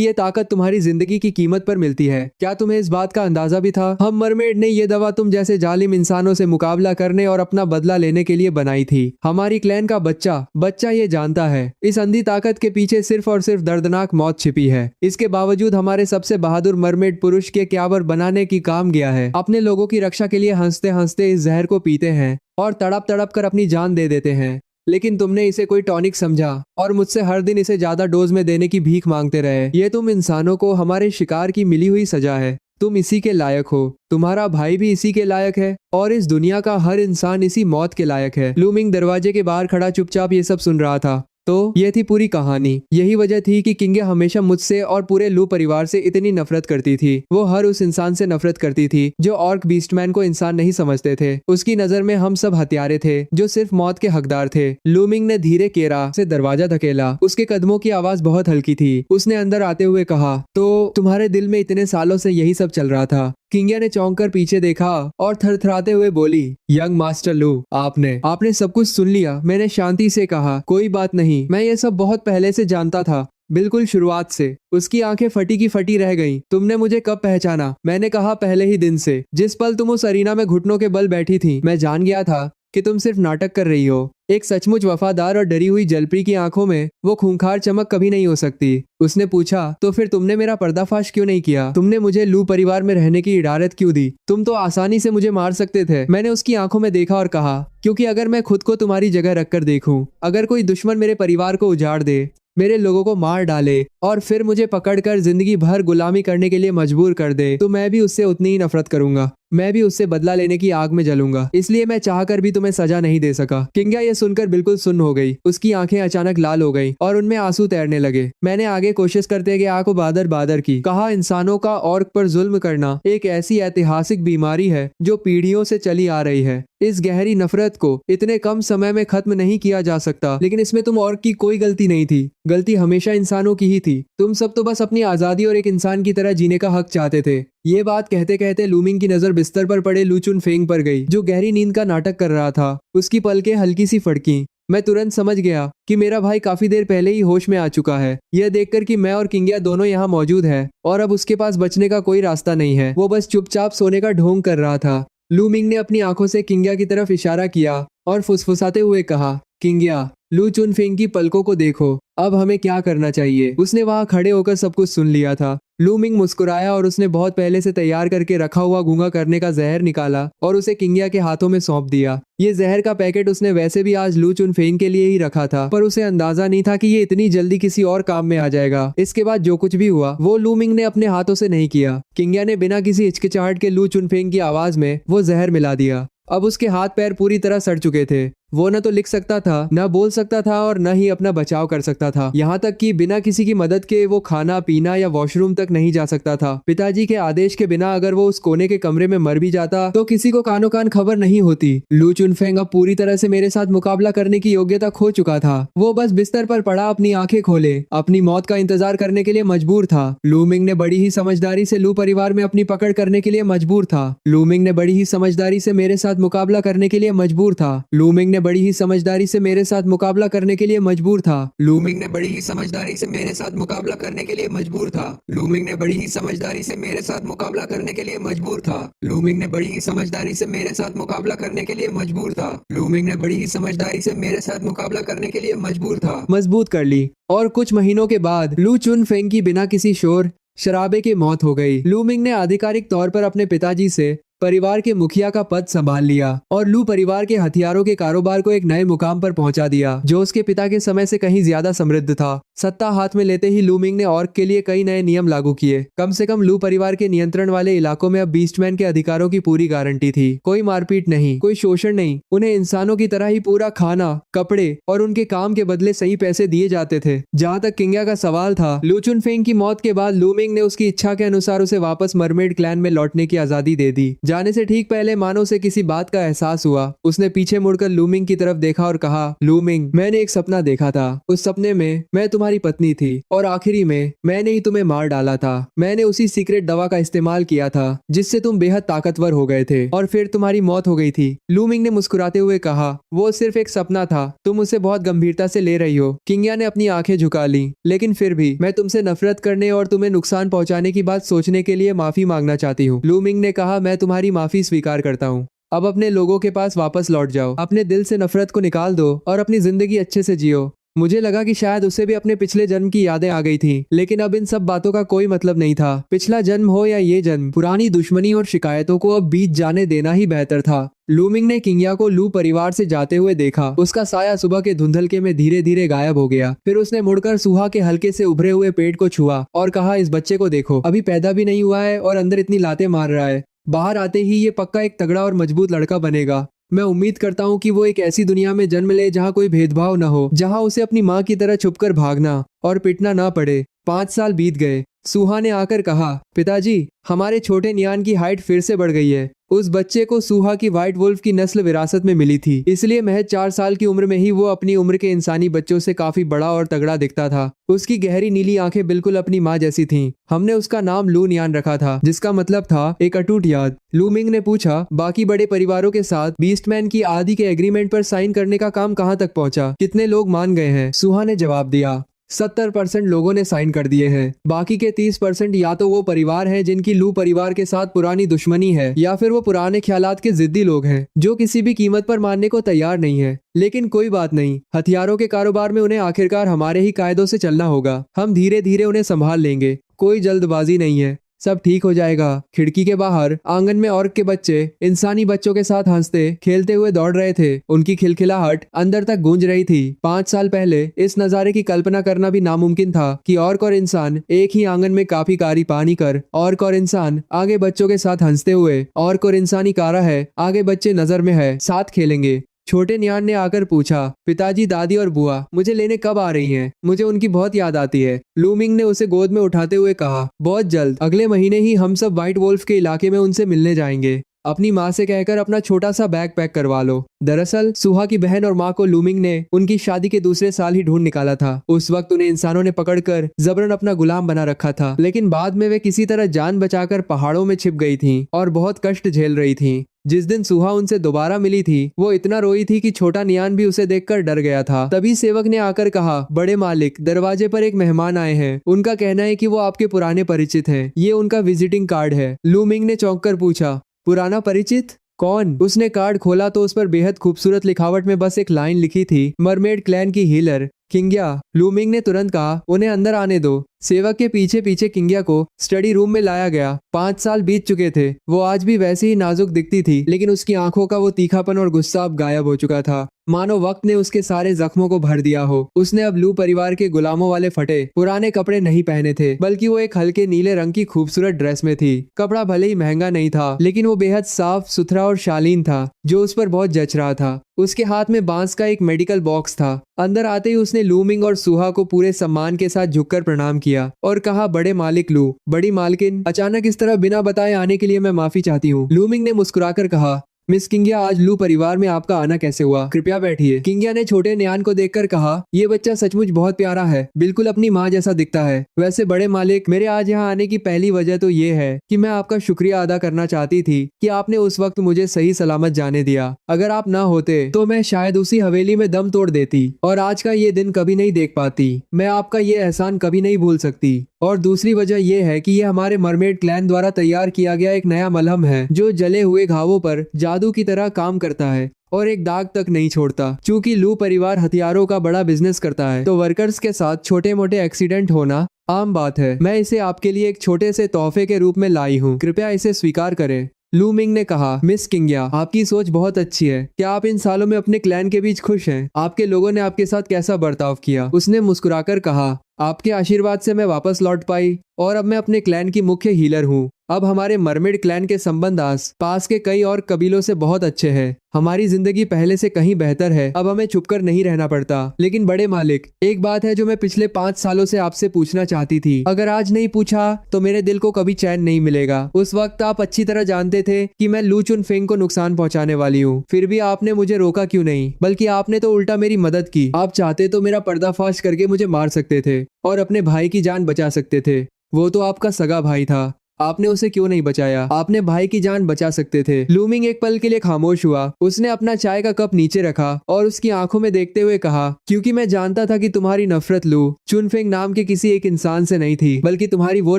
ये ताकत तुम्हारी जिंदगी की कीमत पर मिलती है। क्या तुम्हें इस बात का अंदाजा भी था? हम मरमेड ने ये दवा तुम जैसे जालिम इंसानों से मुकाबला करने और अपना बदला लेने के लिए बनाई थी। हमारी क्लैन का बच्चा ये जानता है इस अंधी ताकत के पीछे सिर्फ और सिर्फ दर्दनाक मौत छिपी है। इसके बावजूद हमारे सबसे बहादुर मरमेड पुरुष के क्यावर बनाने की काम गया है। अपने लोगों की रक्षा के लिए हंसते हंसते इस जहर को पीते हैं और तड़प तड़प कर अपनी जान दे देते हैं। लेकिन तुमने इसे कोई टॉनिक समझा और मुझसे हर दिन इसे ज्यादा डोज में देने की भीख मांगते रहे। ये तुम इंसानों को हमारे शिकार की मिली हुई सजा है। तुम इसी के लायक हो, तुम्हारा भाई भी इसी के लायक है और इस दुनिया का हर इंसान इसी मौत के लायक है। लूमिंग दरवाजे के बाहर खड़ा चुपचाप ये सब सुन रहा था। तो ये थी पूरी कहानी। यही वजह थी कि किंग्या हमेशा मुझसे और पूरे लू परिवार से इतनी नफरत करती थी। वो हर उस इंसान से नफरत करती थी जो ऑर्क बीस्टमैन को इंसान नहीं समझते थे। उसकी नजर में हम सब हत्यारे थे जो सिर्फ मौत के हकदार थे। लूमिंग ने धीरे केरा से दरवाजा धकेला। उसके कदमों की आवाज बहुत हल्की थी। उसने अंदर आते हुए कहा, तो तुम्हारे दिल में इतने सालों से यही सब चल रहा था? किंग्या ने चौंक कर पीछे देखा और थरथराते हुए बोली, यंग मास्टर लू, आपने सब कुछ सुन लिया। मैंने शांति से कहा, कोई बात नहीं, मैं ये सब बहुत पहले से जानता था, बिल्कुल शुरुआत से। उसकी आंखें फटी की फटी रह गईं। तुमने मुझे कब पहचाना? मैंने कहा, पहले ही दिन से। जिस पल तुम उस अरीना में घुटनों के बल बैठी थी, मैं जान गया था कि तुम सिर्फ नाटक कर रही हो। एक सचमुच वफादार और डरी हुई जलप्री की आंखों में वो खूंखार चमक कभी नहीं हो सकती। उसने पूछा, तो फिर तुमने मेरा पर्दाफाश क्यों नहीं किया? तुमने मुझे लू परिवार में रहने की इजाजत क्यों दी? तुम तो आसानी से मुझे मार सकते थे। मैंने उसकी आंखों में देखा और कहा, क्योंकि अगर मैं खुद को तुम्हारी जगह रखकर देखूं, अगर कोई दुश्मन मेरे परिवार को उजाड़ दे, मेरे लोगों को मार डाले और फिर मुझे पकड़कर जिंदगी भर गुलामी करने के लिए मजबूर कर दे, तो मैं भी उससे उतनी ही नफरत करूंगा। मैं भी उससे बदला लेने की आग में जलूंगा। इसलिए मैं चाहकर भी तुम्हें सजा नहीं दे सका। किंग्या ये सुनकर बिल्कुल सुन्न हो गई। उसकी आंखें अचानक लाल हो गईं और उनमें आंसू तैरने लगे। मैंने आगे कोशिश करते गए आंखों बादर बादर की। कहा, इंसानों का ऑर्क पर जुल्म करना एक ऐसी ऐतिहासिक बीमारी है जो पीढ़ियों से चली आ रही है। इस गहरी नफरत को इतने कम समय में खत्म नहीं किया जा सकता, लेकिन इसमें तुम ऑर्क की कोई गलती नहीं थी। गलती हमेशा इंसानों की ही थी। तुम सब तो बस अपनी आजादी और एक इंसान की तरह जीने का हक चाहते थे। ये बात कहते कहते लूमिंग की नजर बिस्तर पर पड़े लू चुनफेंग पर गई, जो गहरी नींद का नाटक कर रहा था। उसकी पलकें हल्की सी फड़की। मैं तुरंत समझ गया कि मेरा भाई काफी देर पहले ही होश में आ चुका है। यह देखकर कि मैं और किंग्या दोनों यहाँ मौजूद है और अब उसके पास बचने का कोई रास्ता नहीं है, वो बस चुपचाप सोने का ढोंग कर रहा था। लूमिंग ने अपनी आंखों से किंग्या की तरफ इशारा किया और फुसफुसाते हुए कहा, किंग्या, लू चुनफेंग की पलकों को देखो, अब हमें क्या करना चाहिए? उसने वहां खड़े होकर सब कुछ सुन लिया था। लूमिंग मुस्कुराया और उसने बहुत पहले से तैयार करके रखा हुआ गूंगा करने का जहर निकाला और उसे किंग्या के हाथों में सौंप दिया। ये जहर का पैकेट उसने वैसे भी आज लू चुनफेंग के लिए ही रखा था, पर उसे अंदाजा नहीं था कि ये इतनी जल्दी किसी और काम में आ जाएगा। इसके बाद जो कुछ भी हुआ वो लूमिंग ने अपने हाथों से नहीं किया। किंग्या ने बिना किसी हिचकिचाहट के लू चुनफेंग की आवाज में वो जहर मिला दिया। अब उसके हाथ पैर पूरी तरह सड़ चुके थे। वो न तो लिख सकता था, न बोल सकता था और न ही अपना बचाव कर सकता था। यहाँ तक कि बिना किसी की मदद के वो खाना पीना या वॉशरूम तक नहीं जा सकता था। पिताजी के आदेश के बिना अगर वो उस कोने के कमरे में मर भी जाता तो किसी को कानो कान खबर नहीं होती। लू चुनफेंग अब पूरी तरह से मेरे साथ मुकाबला करने की योग्यता खो चुका था। वो बस बिस्तर पर पड़ा अपनी आंखें खोले अपनी मौत का इंतजार करने के लिए मजबूर था। लूमिंग ने बड़ी ही समझदारी से लू परिवार में अपनी पकड़ करने के लिए मजबूर था। लूमिंग ने बड़ी ही समझदारी से मेरे साथ मुकाबला करने के लिए मजबूर था। लूमिंग ने बड़ी ही समझदारी से मेरे साथ मुकाबला करने के लिए मजबूर था। लूमिंग ने बड़ी ही समझदारी से मेरे साथ मुकाबला करने के लिए मजबूर था। लूमिंग ने बड़ी ही समझदारी से मेरे साथ मुकाबला करने के लिए मजबूर था। लूमिंग ने बड़ी ही समझदारी से मेरे साथ मुकाबला करने के लिए मजबूर था। लूमिंग ने बड़ी ही समझदारी से मेरे साथ मुकाबला करने के लिए मजबूर था। मजबूत कर ली और कुछ महीनों के बाद लू चुनफेंग की बिना किसी शोर शराबे की मौत हो गई। लूमिंग ने आधिकारिक तौर पर अपने पिताजी से परिवार के मुखिया का पद संभाल लिया और लू परिवार के हथियारों के कारोबार को एक नए मुकाम पर पहुंचा दिया, जो उसके पिता के समय से कहीं ज्यादा समृद्ध था। सत्ता हाथ में लेते ही लू मिंग ने ऑर्क के लिए कई नए नियम लागू किए। कम से कम लू परिवार के नियंत्रण वाले इलाकों में अब बीस्टमैन के अधिकारों की पूरी गारंटी थी। कोई मारपीट नहीं, कोई शोषण नहीं, उन्हें इंसानों की तरह ही पूरा खाना, कपड़े और उनके काम के बदले सही पैसे दिए जाते थे। जहाँ तक किंग्या का सवाल था, लू चुनफेंग की मौत के बाद लू मिंग ने उसकी इच्छा के अनुसार उसे वापस मरमेड क्लैन में लौटने की आजादी दे दी। जाने से ठीक पहले मानो उसे किसी बात का एहसास हुआ। उसने पीछे मुड़कर लू मिंग की तरफ देखा और कहा, लू मिंग, मैंने एक सपना देखा था। उस सपने में मैं तुम्हारी पत्नी थी और आखिरी में मैंने ही तुम्हें मार डाला था। मैंने उसी सीक्रेट दवा का इस्तेमाल किया था जिससे तुम बेहद ताकतवर हो गए थे और फिर तुम्हारी मौत हो गई थी। लू मिंग ने मुस्कुराते हुए कहा, वो सिर्फ एक सपना था, तुम उसे बहुत गंभीरता से ले रही हो। किंग्या ने अपनी आंखें झुका ली, लेकिन फिर भी मैं तुमसे नफरत करने और तुम्हें नुकसान पहुंचाने की बात सोचने के लिए माफी मांगना चाहती हूँ। लू मिंग ने कहा, मैं तुम्हारी माफी स्वीकार करता हूँ। अब अपने लोगों के पास वापस लौट जाओ, अपने दिल से नफरत को निकाल दो और अपनी जिंदगी अच्छे से जियो। मुझे लगा कि शायद उसे भी अपने पिछले जन्म की यादें आ गई थी, लेकिन अब इन सब बातों का कोई मतलब नहीं था। पिछला जन्म हो या ये जन्म, पुरानी दुश्मनी और शिकायतों को अब बीत जाने देना ही बेहतर था। लू मिंग ने किंग्या को लू परिवार से जाते हुए देखा। उसका साया सुबह के धुंधलके में धीरे धीरे गायब हो गया। फिर उसने मुड़कर सुहा के हल्के से उभरे हुए पेट को छुआ और कहा, इस बच्चे को देखो, अभी पैदा भी नहीं हुआ है और अंदर इतनी लातें मार रहा है। बाहर आते ही ये पक्का एक तगड़ा और मजबूत लड़का बनेगा। मैं उम्मीद करता हूँ कि वो एक ऐसी दुनिया में जन्म ले जहाँ कोई भेदभाव न हो, जहाँ उसे अपनी माँ की तरह छुपकर भागना और पिटना ना पड़े। 5 साल बीत गए। सुहा ने आकर कहा, पिताजी, हमारे छोटे नियान की हाइट फिर से बढ़ गई है। उस बच्चे को सुहा की व्हाइट वुल्फ की नस्ल विरासत में मिली थी, इसलिए महज 4 साल की उम्र में ही वो अपनी उम्र के इंसानी बच्चों से काफी बड़ा और तगड़ा दिखता था। उसकी गहरी नीली आंखें बिल्कुल अपनी माँ जैसी थीं। हमने उसका नाम लू नियान रखा था, जिसका मतलब था एक अटूट याद। लू मिंग ने पूछा, बाकी बड़े परिवारों के साथ बीस्टमैन की आदि के एग्रीमेंट पर साइन करने का काम कहाँ तक पहुँचा? कितने लोग मान गए हैं? सुहा ने जवाब दिया, 70% लोगों ने साइन कर दिए हैं। बाकी के 30% या तो वो परिवार हैं जिनकी लू परिवार के साथ पुरानी दुश्मनी है, या फिर वो पुराने ख्यालात के जिद्दी लोग हैं जो किसी भी कीमत पर मानने को तैयार नहीं है। लेकिन कोई बात नहीं, हथियारों के कारोबार में उन्हें आखिरकार हमारे ही कायदों से चलना होगा। हम धीरे धीरे उन्हें संभाल लेंगे, कोई जल्दबाजी नहीं है, सब ठीक हो जाएगा। खिड़की के बाहर आंगन में ऑर्क के बच्चे इंसानी बच्चों के साथ हंसते खेलते हुए दौड़ रहे थे। उनकी खिलखिलाहट अंदर तक गूंज रही थी। 5 साल पहले इस नजारे की कल्पना करना भी नामुमकिन था कि ऑर्क और इंसान एक ही आंगन में काफी कारी पानी कर, ऑर्क और इंसान आगे बच्चों के साथ हंसते हुए, ऑर्क और इंसानी कारा है, आगे बच्चे नजर में है, साथ खेलेंगे। छोटे नियान ने आकर पूछा, पिताजी, दादी और बुआ मुझे लेने कब आ रही हैं? मुझे उनकी बहुत याद आती है। लू मिंग ने उसे गोद में उठाते हुए कहा, बहुत जल्द, अगले महीने ही हम सब व्हाइट वुल्फ के इलाके में उनसे मिलने जाएंगे। अपनी माँ से कहकर अपना छोटा सा बैग पैक करवा लो। दरअसल सुहा की बहन और माँ को लू मिंग ने उनकी शादी के दूसरे साल ही ढूंढ निकाला था। उस वक्त उन्हें इंसानों ने पकड़कर जबरन अपना गुलाम बना रखा था, लेकिन बाद में वे किसी तरह जान बचाकर पहाड़ों में छिप गई थीं और बहुत कष्ट झेल रही थीं। जिस दिन सुहा उनसे दोबारा मिली थी, वो इतना रोई थी कि छोटा नियान भी उसे देखकर डर गया था। तभी सेवक ने आकर कहा, बड़े मालिक, दरवाजे पर एक मेहमान आए हैं। उनका कहना है कि वो आपके पुराने परिचित हैं। ये उनका विजिटिंग कार्ड है। लू मिंग ने चौंक कर पूछा, पुराना परिचित? कौन? उसने कार्ड खोला तो उस पर बेहद खूबसूरत लिखावट में बस एक लाइन लिखी थी, मरमेड क्लैन की हीलर किंग्या। लू मिंग ने तुरंत कहा, उन्हें अंदर आने दो। सेवक के पीछे पीछे किंग्या को स्टडी रूम में लाया गया। 5 साल बीत चुके थे। वो आज भी वैसे ही नाजुक दिखती थी, लेकिन उसकी आंखों का वो तीखापन और गुस्सा अब गायब हो चुका था, मानो वक्त ने उसके सारे जख्मों को भर दिया हो। उसने अब लू परिवार के गुलामों वाले फटे पुराने कपड़े नहीं पहने थे, बल्कि वो एक हल्के नीले रंग की खूबसूरत ड्रेस में थी। कपड़ा भले ही महंगा नहीं था, लेकिन वो बेहद साफ सुथरा और शालीन था, जो उस पर बहुत जच रहा था। उसके हाथ में बांस का एक मेडिकल बॉक्स था। अंदर आते ही उसने लू मिंग और सुहा को पूरे सम्मान के साथ झुककर प्रणाम किया और कहा, बड़े मालिक लू, बड़ी मालकिन, अचानक इस तरह बिना बताए आने के लिए मैं माफी चाहती हूँ। लू मिंग ने मुस्कुराकर कहा, मिस किंग्या, आज लू परिवार में आपका आना कैसे हुआ? कृपया बैठिए। किंग्या ने छोटे नियान को देखकर कहा, ये बच्चा सचमुच बहुत प्यारा है, बिल्कुल अपनी माँ जैसा दिखता है। वैसे बड़े मालिक, मेरे आज यहाँ आने की पहली वजह तो ये है कि मैं आपका शुक्रिया अदा करना चाहती थी कि आपने उस वक्त मुझे सही सलामत जाने दिया। अगर आप ना होते तो मैं शायद उसी हवेली में दम तोड़ देती और आज का ये दिन कभी नहीं देख पाती। मैं आपका ये एहसान कभी नहीं भूल सकती। और दूसरी वजह यह है कि ये हमारे मरमेड क्लैन द्वारा तैयार किया गया एक नया मलहम है, जो जले हुए घावों पर जादू की तरह काम करता है और एक दाग तक नहीं छोड़ता। चूंकि लू परिवार हथियारों का बड़ा बिजनेस करता है, तो वर्कर्स के साथ छोटे मोटे एक्सीडेंट होना आम बात है। मैं इसे आपके लिए एक छोटे से तोहफे के रूप में लाई हूँ, कृपया इसे स्वीकार करें। लू मिंग ने कहा, मिस किंगया, आपकी सोच बहुत अच्छी है। क्या आप इन सालों में अपने क्लैन के बीच खुश हैं? आपके लोगों ने आपके साथ कैसा बर्ताव किया? उसने मुस्कुराकर कहा, आपके आशीर्वाद से मैं वापस लौट पाई और अब मैं अपने क्लैन की मुख्य हीलर हूँ। अब हमारे मरमेड क्लैन के संबंध आस पास के कई और कबीलों से बहुत अच्छे हैं। हमारी जिंदगी पहले से कहीं बेहतर है। अब हमें छुपकर नहीं रहना पड़ता। लेकिन बड़े मालिक, एक बात है जो मैं पिछले 5 सालों से आपसे पूछना चाहती थी। अगर आज नहीं पूछा तो मेरे दिल को कभी चैन नहीं मिलेगा। उस वक्त आप अच्छी तरह जानते थे कि मैं लू चुनफेंग को नुकसान पहुंचाने वाली हूँ। फिर भी आपने मुझे रोका क्यों नहीं? बल्कि आपने तो उल्टा मेरी मदद की। आप चाहते तो मेरा पर्दाफाश करके मुझे मार सकते थे और अपने भाई की जान बचा सकते थे। वो तो आपका सगा भाई था। आपने उसे क्यों नहीं बचाया? आपने भाई की जान बचा सकते थे। लू मिंग एक पल के लिए खामोश हुआ। उसने अपना चाय का कप नीचे रखा और उसकी आंखों में देखते हुए कहा, क्योंकि मैं जानता था कि तुम्हारी नफरत लू चुनफेंग नाम के किसी एक इंसान से नहीं थी, बल्कि तुम्हारी वो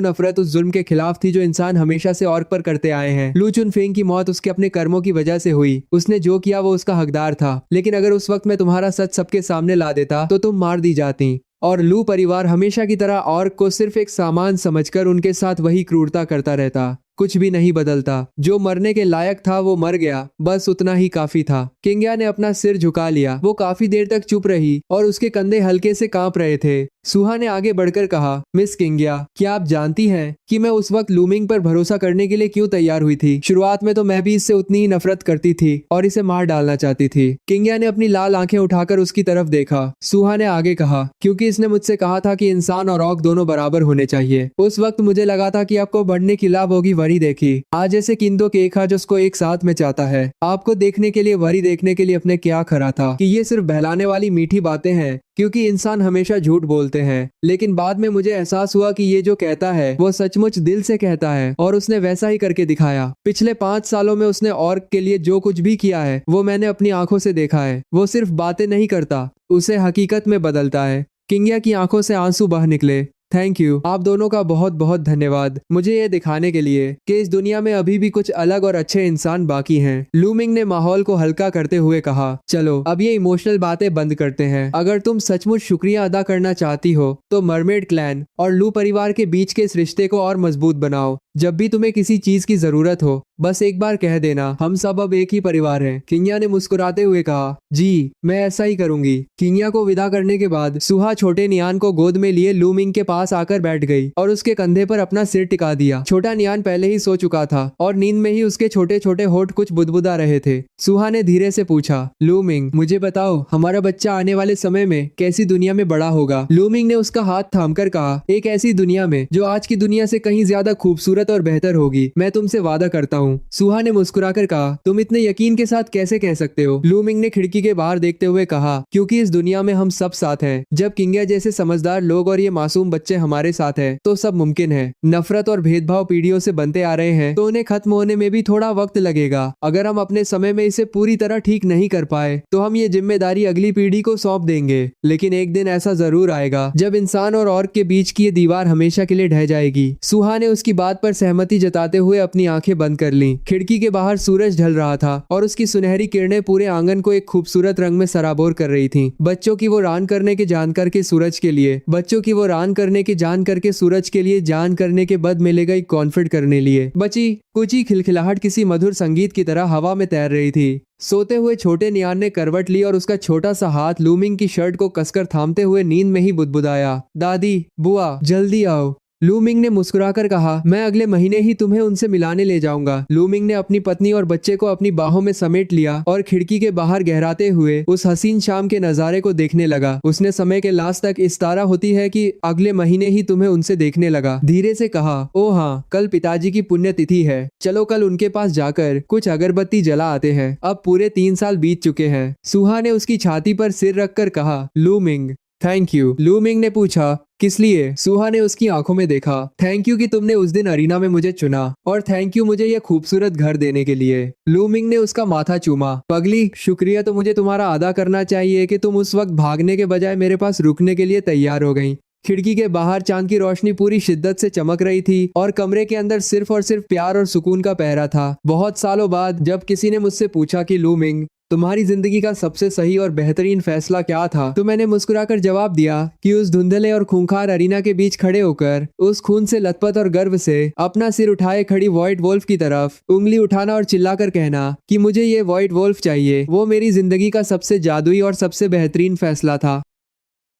नफरत उस जुल्म के खिलाफ थी जो इंसान हमेशा से ऑर्क पर करते आए हैं। लू चुनफेंग की मौत उसके अपने कर्मों की वजह से हुई। उसने जो किया वो उसका हकदार था। लेकिन अगर उस वक्त मैं तुम्हारा सच सबके सामने ला देता तो तुम मार दी जाती और लू परिवार हमेशा की तरह ऑर्क को सिर्फ एक सामान समझकर उनके साथ वही क्रूरता करता रहता। कुछ भी नहीं बदलता। जो मरने के लायक था वो मर गया, बस उतना ही काफी था। किंगया ने अपना सिर झुका लिया। वो काफी देर तक चुप रही और उसके कंधे हल्के से कांप रहे थे। सुहा ने आगे बढ़कर कहा, मिस किंगया, क्या आप जानती हैं कि मैं उस वक्त लूमिंग पर भरोसा करने के लिए क्यों तैयार हुई थी? शुरुआत में तो मैं भी इससे उतनी ही नफरत करती थी और इसे मार डालना चाहती थी। किंगया ने अपनी लाल आंखें उठाकर उसकी तरफ देखा। सुहा ने आगे कहा, क्योंकि इसने मुझसे कहा था कि इंसान और ऑर्क दोनों बराबर होने चाहिए। उस वक्त मुझे लगा था कि आपको बढ़ने की लाभ होगी वरी देखी। आज ऐसे किंदो के एक हाथ उसको एक साथ में चाहता है। आपको देखने के लिए वरी देखने के लिए अपने क्या खरा था कि ये सिर्फ बहलाने वाली मीठी बातें हैं, क्योंकि इंसान हमेशा झूठ बोलते हैं। लेकिन बाद में मुझे एहसास हुआ कि ये जो कहता है वो सचमुच दिल से कहता है और उसने वैसा ही करके दिखाया। पिछले 5 सालों में उसने ऑर्क के लिए जो कुछ भी किया है वो मैंने अपनी आंखों से देखा है। वो सिर्फ बातें नहीं करता, उसे हकीकत में बदलता है। किंगया की आंखों से आंसू बह निकले। थैंक यू, आप दोनों का बहुत बहुत धन्यवाद मुझे ये दिखाने के लिए कि इस दुनिया में अभी भी कुछ अलग और अच्छे इंसान बाकी हैं। लू मिंग ने माहौल को हल्का करते हुए कहा, चलो अब ये इमोशनल बातें बंद करते हैं। अगर तुम सचमुच शुक्रिया अदा करना चाहती हो तो मरमेड क्लैन और लू परिवार के बीच के इस रिश्ते को और मजबूत बनाओ। जब भी तुम्हें किसी चीज की जरूरत हो बस एक बार कह देना, हम सब अब एक ही परिवार हैं। किंगया ने मुस्कुराते हुए कहा, जी मैं ऐसा ही करूंगी। किंगया को विदा करने के बाद सुहा छोटे नियान को गोद में लिए लू मिंग के पास आकर बैठ गई और उसके कंधे पर अपना सिर टिका दिया। छोटा नियान पहले ही सो चुका था और नींद में ही उसके छोटे छोटे होठ कुछ बुदबुदा रहे थे। सुहा ने धीरे से पूछा, लू मिंग मुझे बताओ हमारा बच्चा आने वाले समय में कैसी दुनिया में बड़ा होगा? लू मिंग ने उसका हाथ थामकर कहा, एक ऐसी दुनिया में जो आज की दुनिया से कहीं ज्यादा खूबसूरत और बेहतर होगी। मैं तुमसे वादा करता हूँ। सुहा ने मुस्कुराकर कहा, तुम इतने यकीन के साथ कैसे कह सकते हो? लू मिंग ने खिड़की के बाहर देखते हुए कहा, क्योंकि इस दुनिया में हम सब साथ हैं। जब किंगया जैसे समझदार लोग और ये मासूम बच्चे हमारे साथ हैं तो सब मुमकिन है। नफरत और भेदभाव पीढ़ियों से बनते आ रहे हैं तो उन्हें खत्म होने में भी थोड़ा वक्त लगेगा। अगर हम अपने समय में इसे पूरी तरह ठीक नहीं कर पाए तो हम ये जिम्मेदारी अगली पीढ़ी को सौंप देंगे। लेकिन एक दिन ऐसा जरूर आएगा जब इंसान और ऑर्क के बीच की ये दीवार हमेशा के लिए ढह जाएगी। सुहा ने उसकी बात पर सहमति जताते हुए अपनी आंखें बंद कर लीं। खिड़की के बाहर सूरज ढल रहा था और उसकी सुनहरी किरणें पूरे आंगन को एक खूबसूरत रंग में सराबोर कर रही थीं। बच्चों की वो रान करने के जान करके सूरज के लिए, बच्चों की वो रान करने के जान करके सूरज के लिए, जान करने के बद मिलेगा एक कॉन्फिड करने लिए। बची कुची खिलखिलाहट किसी मधुर संगीत की तरह हवा में तैर रही थी। सोते हुए छोटे नियान ने करवट ली और उसका छोटा सा हाथ लू मिंग की शर्ट को कसकर थामते हुए नींद में ही बुदबुदाया, दादी बुआ जल्दी आओ। लू मिंग ने मुस्कुराकर कहा, मैं अगले महीने ही तुम्हें उनसे मिलाने ले जाऊंगा। लू मिंग ने अपनी पत्नी और बच्चे को अपनी बाहों में समेट लिया और खिड़की के बाहर गहराते हुए उस हसीन शाम के नजारे को देखने लगा। उसने समय के लास्ट तक इस तारा होती है कि अगले महीने ही तुम्हें उनसे देखने लगा। धीरे से कहा, ओ हाँ, कल पिताजी की पुण्यतिथि है। चलो कल उनके पास जाकर कुछ अगरबत्ती जला आते हैं। अब पूरे 3 साल बीत चुके हैं। सुहा ने उसकी छाती पर सिर रखकर कहा, लू मिंग थैंक यू। लू मिंग ने पूछा, किस लिए? सुहा ने उसकी आंखों में देखा। थैंक यू कि तुमने उस दिन अरीना में मुझे चुना और थैंक यू मुझे यह खूबसूरत घर देने के लिए। लू मिंग ने उसका माथा चूमा। पगली, शुक्रिया तो मुझे तुम्हारा अदा करना चाहिए कि तुम उस वक्त भागने के बजाय मेरे पास रुकने के लिए तैयार हो गई। खिड़की के बाहर चांद की रोशनी पूरी शिद्दत से चमक रही थी और कमरे के अंदर सिर्फ और सिर्फ प्यार और सुकून का पहरा था। बहुत सालों बाद जब किसी ने मुझसे पूछा कि लू मिंग तुम्हारी जिंदगी का सबसे सही और बेहतरीन फैसला क्या था? तो मैंने मुस्कुराकर जवाब दिया कि उस धुंधले और खूंखार अरीना के बीच खड़े होकर उस खून से लथपथ और गर्व से अपना सिर उठाए खड़ी व्हाइट वोल्फ की तरफ उंगली उठाना और चिल्लाकर कहना कि मुझे ये व्हाइट वोल्फ चाहिए, वो मेरी जिंदगी का सबसे जादुई और सबसे बेहतरीन फैसला था।